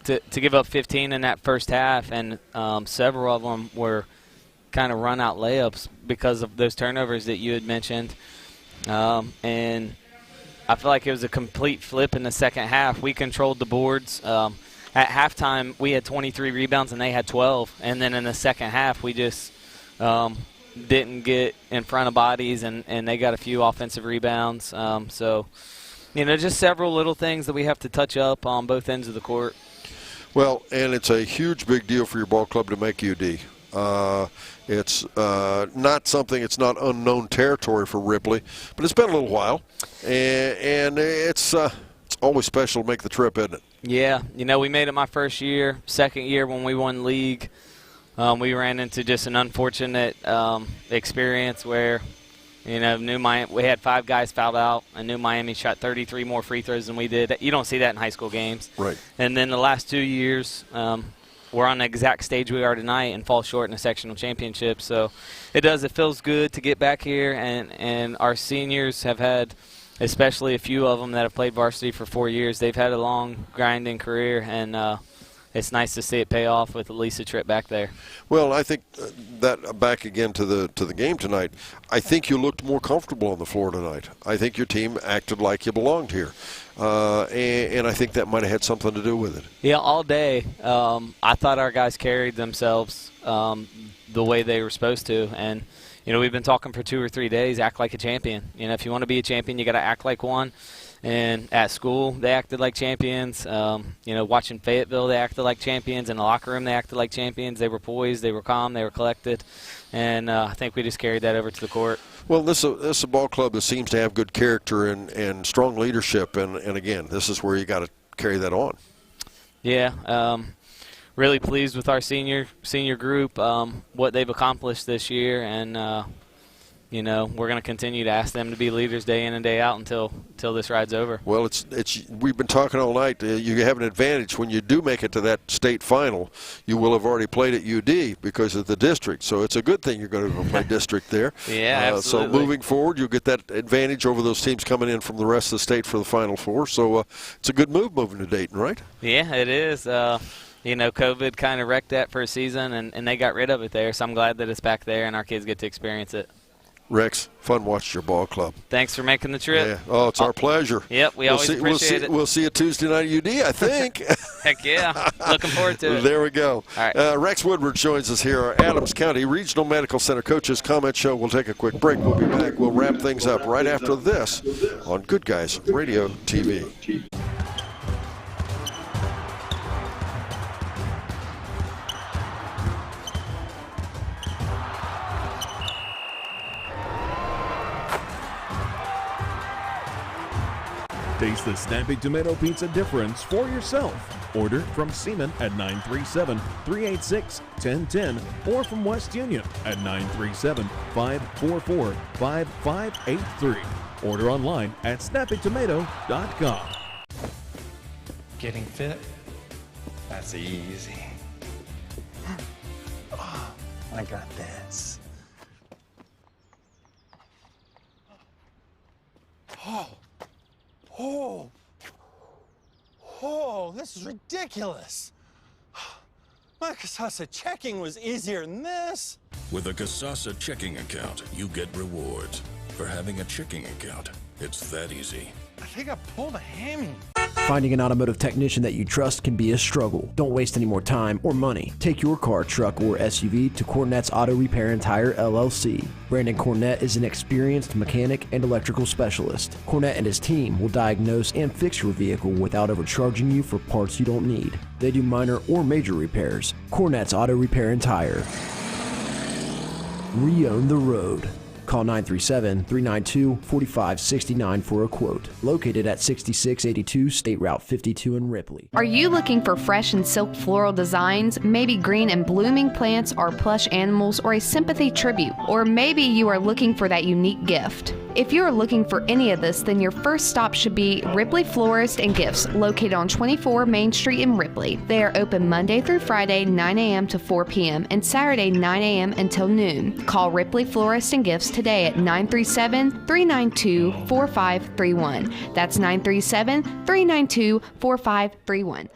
to give up 15 in that first half, and several of them were kind of run-out layups because of those turnovers that you had mentioned. And I feel like it was a complete flip in the second half. We controlled the boards. At halftime, we had 23 rebounds and they had 12. And then in the second half, we just didn't get in front of bodies, and they got a few offensive rebounds. So, just several little things that we have to touch up on both ends of the court. Well, and it's a huge, big deal for your ball club to make UD. It's not something, it's not unknown territory for Ripley, but it's been a little while. And it's always special to make the trip, isn't it? Yeah, we made it my first year. Second year when we won league, we ran into just an unfortunate experience where, New Miami, we had 5 guys fouled out, and New Miami shot 33 more free throws than we did. You don't see that in high school games. Right. And then the last 2 years, we're on the exact stage we are tonight and fall short in a sectional championship. So it feels good to get back here, and our seniors have had, especially a few of them that have played varsity for 4 years, they've had a long, grinding career, and it's nice to see it pay off with at least a trip back there. Well, I think that back again to the game tonight, I think you looked more comfortable on the floor tonight. I think your team acted like you belonged here, and I think that might have had something to do with it. Yeah, all day. I thought our guys carried themselves the way they were supposed to, and we've been talking for 2 or 3 days, act like a champion. If you want to be a champion, you got to act like one. And at school, they acted like champions. Watching Fayetteville, they acted like champions. In the locker room, they acted like champions. They were poised, they were calm, they were collected. And I think we just carried that over to the court. Well, this is a ball club that seems to have good character and strong leadership. And again, this is where you got to carry that on. Yeah. Really pleased with our senior group, what they've accomplished this year. And, we're going to continue to ask them to be leaders day in and day out until this ride's over. Well, we've been talking all night. You have an advantage when you do make it to that state final. You will have already played at UD because of the district, so it's a good thing you're going to go play district there. Yeah, absolutely. So moving forward, you'll get that advantage over those teams coming in from the rest of the state for the Final Four. So it's a good move moving to Dayton, right? Yeah, it is. COVID kind of wrecked that for a season, and they got rid of it there, so I'm glad that it's back there and our kids get to experience it. Rex, fun watching your ball club. Thanks for making the trip. Yeah. Oh, it's our pleasure. Yep, we always appreciate it. We'll see you Tuesday night at UD, I think. Heck yeah. Looking forward to it. There we go. All right. Rex Woodward joins us here, our Adams County Regional Medical Center Coaches Comment Show. We'll take a quick break. We'll be back. We'll wrap things up right after this on Good Guys Radio TV. Taste the snappy tomato pizza difference for yourself. Order from Seaman at 937-386-1010 or from West Union at 937-544-5583. Order online at snappytomato.com. Getting fit? That's easy. I got this. This is ridiculous. My Casasa checking was easier than this. With a Casasa checking account, you get rewards. For having a checking account, it's that easy. I think I pulled a hammy. Finding an automotive technician that you trust can be a struggle. Don't waste any more time or money. Take your car, truck, or SUV to Cornette's Auto Repair and Tire, LLC. Brandon Cornette is an experienced mechanic and electrical specialist. Cornette and his team will diagnose and fix your vehicle without overcharging you for parts you don't need. They do minor or major repairs. Cornette's Auto Repair and Tire. Re-own the road. Call 937-392-4569 for a quote. Located at 6682 State Route 52 in Ripley. Are you looking for fresh and silk floral designs, maybe green and blooming plants or plush animals, or a sympathy tribute? Or maybe you are looking for that unique gift? If you are looking for any of this, then your first stop should be Ripley Florist and Gifts, located on 24 Main Street in Ripley. They are open Monday through Friday, 9 a.m. to 4 p.m., and Saturday, 9 a.m. until noon. Call Ripley Florist and Gifts today at 937-392-4531. That's 937-392-4531.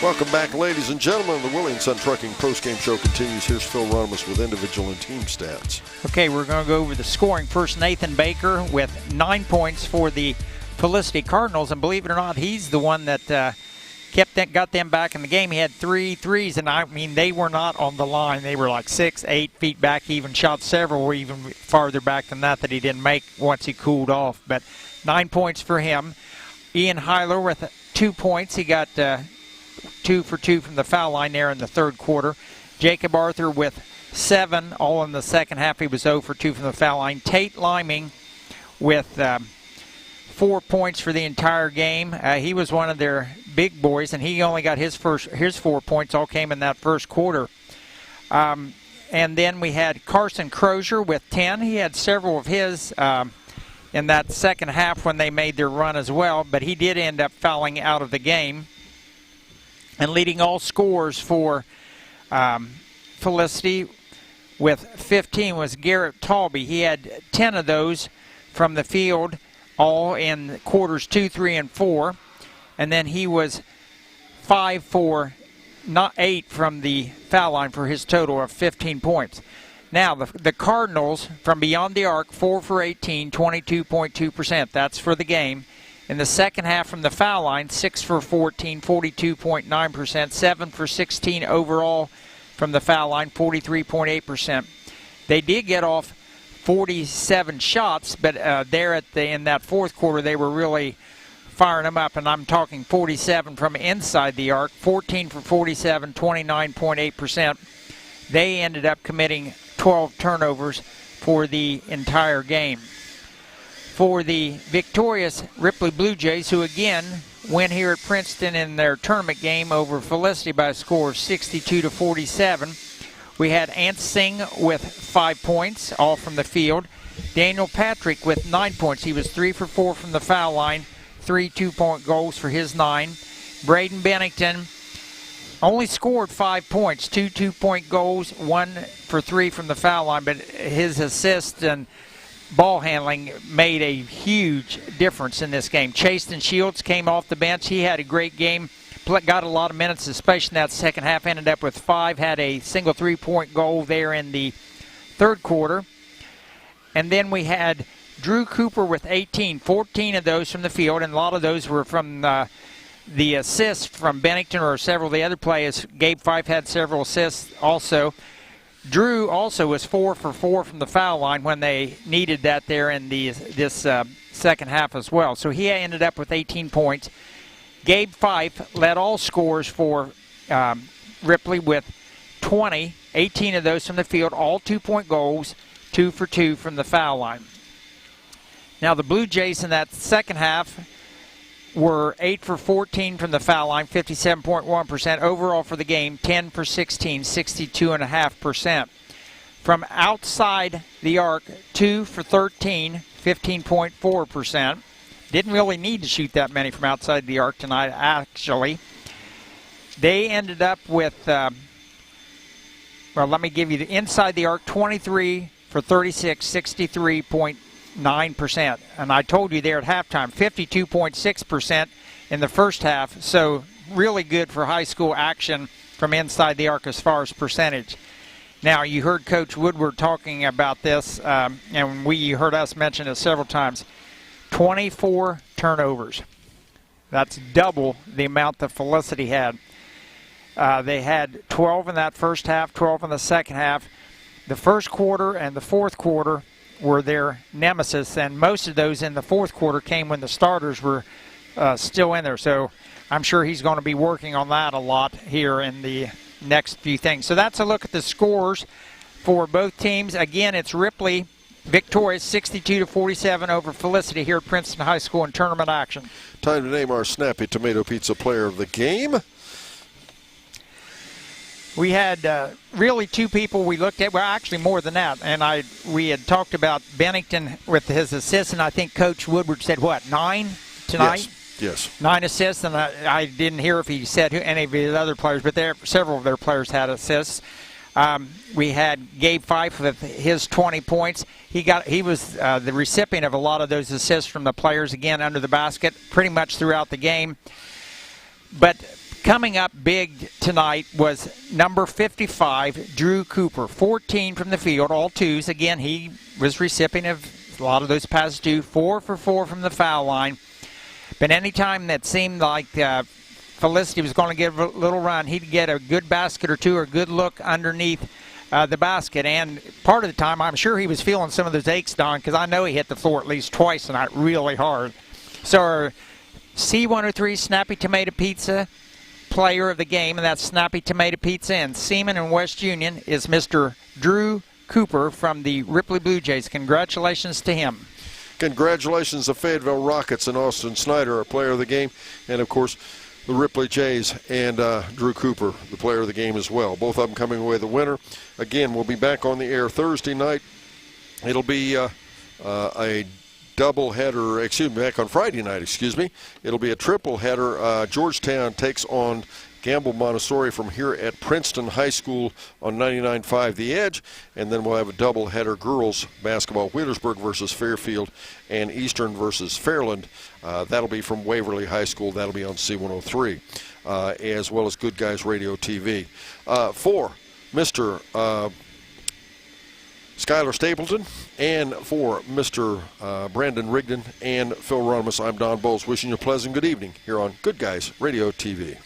Welcome back, ladies and gentlemen. The Willie & Son Trucking postgame show continues. Here's Phil Ronimus with individual and team stats. Okay, we're going to go over the scoring. First, Nathan Baker with 9 points for the Felicity Cardinals, and believe it or not, he's the one that got them back in the game. He had 3 threes, and I mean, they were not on the line. They were like 6, 8 feet back. He even shot several even farther back than that he didn't make once he cooled off. But 9 points for him. Ian Heiler with 2 points. He got 2 for 2 from the foul line there in the third quarter. Jacob Arthur with 7, all in the second half. He was 0 for 2 from the foul line. Tate Liming with 4 points for the entire game. He was one of their big boys, and he only got his 4 points. All came in that first quarter. And then we had Carson Crozier with 10. He had several of his in that second half when they made their run as well, but he did end up fouling out of the game. And leading all scorers for Felicity with 15 was Garrett Talby. He had 10 of those from the field, all in quarters 2, 3, and 4. And then he was 5 for 8 from the foul line for his total of 15 points. Now, the Cardinals, from beyond the arc, 4 for 18, 22.2%. That's for the game. In the second half from the foul line, 6 for 14, 42.9%. 7 for 16 overall from the foul line, 43.8%. They did get off 47 shots, but there in that fourth quarter, they were really firing them up, and I'm talking 47 from inside the arc, 14 for 47, 29.8%. They ended up committing 12 turnovers for the entire game. For the victorious Ripley Blue Jays, who again win here at Princeton in their tournament game over Felicity by a score of 62-47, we had Ant Singh with 5 points, all from the field. Daniel Patrick with 9 points. He was 3 for 4 from the foul line, 3 2-point goals for his 9. Braden Bennington only scored 5 points, 2 2-point goals, 1 for 3 from the foul line, but his assist and ball handling made a huge difference in this game. Chasten Shields came off the bench. He had a great game, got a lot of minutes, especially in that second half, ended up with 5, had a single 3-point goal there in the third quarter. And then we had Drew Cooper with 18, 14 of those from the field, and a lot of those were from the assists from Bennington or several of the other players. Gabe Fife had several assists also. Drew also was 4 for 4 from the foul line when they needed that there in this second half as well. So he ended up with 18 points. Gabe Fife led all scores for Ripley with 20, 18 of those from the field, all 2-point goals, 2 for 2 from the foul line. Now the Blue Jays in that second half were 8 for 14 from the foul line, 57.1%. Overall for the game, 10 for 16, 62.5%. From outside the arc, 2 for 13, 15.4%. Didn't really need to shoot that many from outside the arc tonight, actually. They ended up with, well, let me give you the inside the arc, 23 for 36, 63.9%. And I told you there at halftime, 52.6% in the first half. So really good for high school action from inside the arc as far as percentage. Now, you heard Coach Woodward talking about this, and you heard us mention it several times. 24 turnovers. That's double the amount that Felicity had. They had 12 in that first half, 12 in the second half. The first quarter and the fourth quarter were their nemesis, and most of those in the fourth quarter came when the starters were still in there. So I'm sure he's going to be working on that a lot here in the next few things. So that's a look at the scores for both teams. Again, it's Ripley victorious 62-47 over Felicity here at Princeton High School in tournament action. Time to name our Snappy Tomato Pizza player of the game. We had really two people we looked at, well, actually more than that, and we had talked about Bennington with his assists, and I think Coach Woodward said, what, 9 tonight? Yes. 9 assists, and I didn't hear if he said any of his other players, but several of their players had assists. We had Gabe Fife with his 20 points. He was the recipient of a lot of those assists from the players, again, under the basket, pretty much throughout the game. But coming up big tonight was number 55, Drew Cooper, 14 from the field, all twos. Again, he was recipient of a lot of those passes too, 4 for 4 from the foul line. But any time that seemed like Felicity was going to give a little run, he'd get a good basket or two or a good look underneath the basket. And part of the time, I'm sure he was feeling some of those aches, Don, because I know he hit the floor at least twice tonight really hard. So our C103 Snappy Tomato Pizza player of the game, and that's Snappy Tomato Pizza in Seaman and West Union, is Mr. Drew Cooper from the Ripley Blue Jays. Congratulations to him. Congratulations to Fayetteville Rockets and Austin Snyder, our player of the game, and of course the Ripley Jays and Drew Cooper, the player of the game as well. Both of them coming away the winner. Again, we'll be back on the air Thursday night. It'll be a double header, back on Friday night, It'll be a triple header. Georgetown takes on Gamble Montessori from here at Princeton High School on 99.5 The Edge. And then we'll have a doubleheader girls basketball, Wheelersburg versus Fairfield and Eastern versus Fairland. That'll be from Waverly High School. That'll be on C103, as well as Good Guys Radio TV. For Mr. Skylar Stapleton, and for Mr. Brandon Rigdon and Phil Ronimus, I'm Don Bowles, wishing you a pleasant good evening here on Good Guys Radio TV.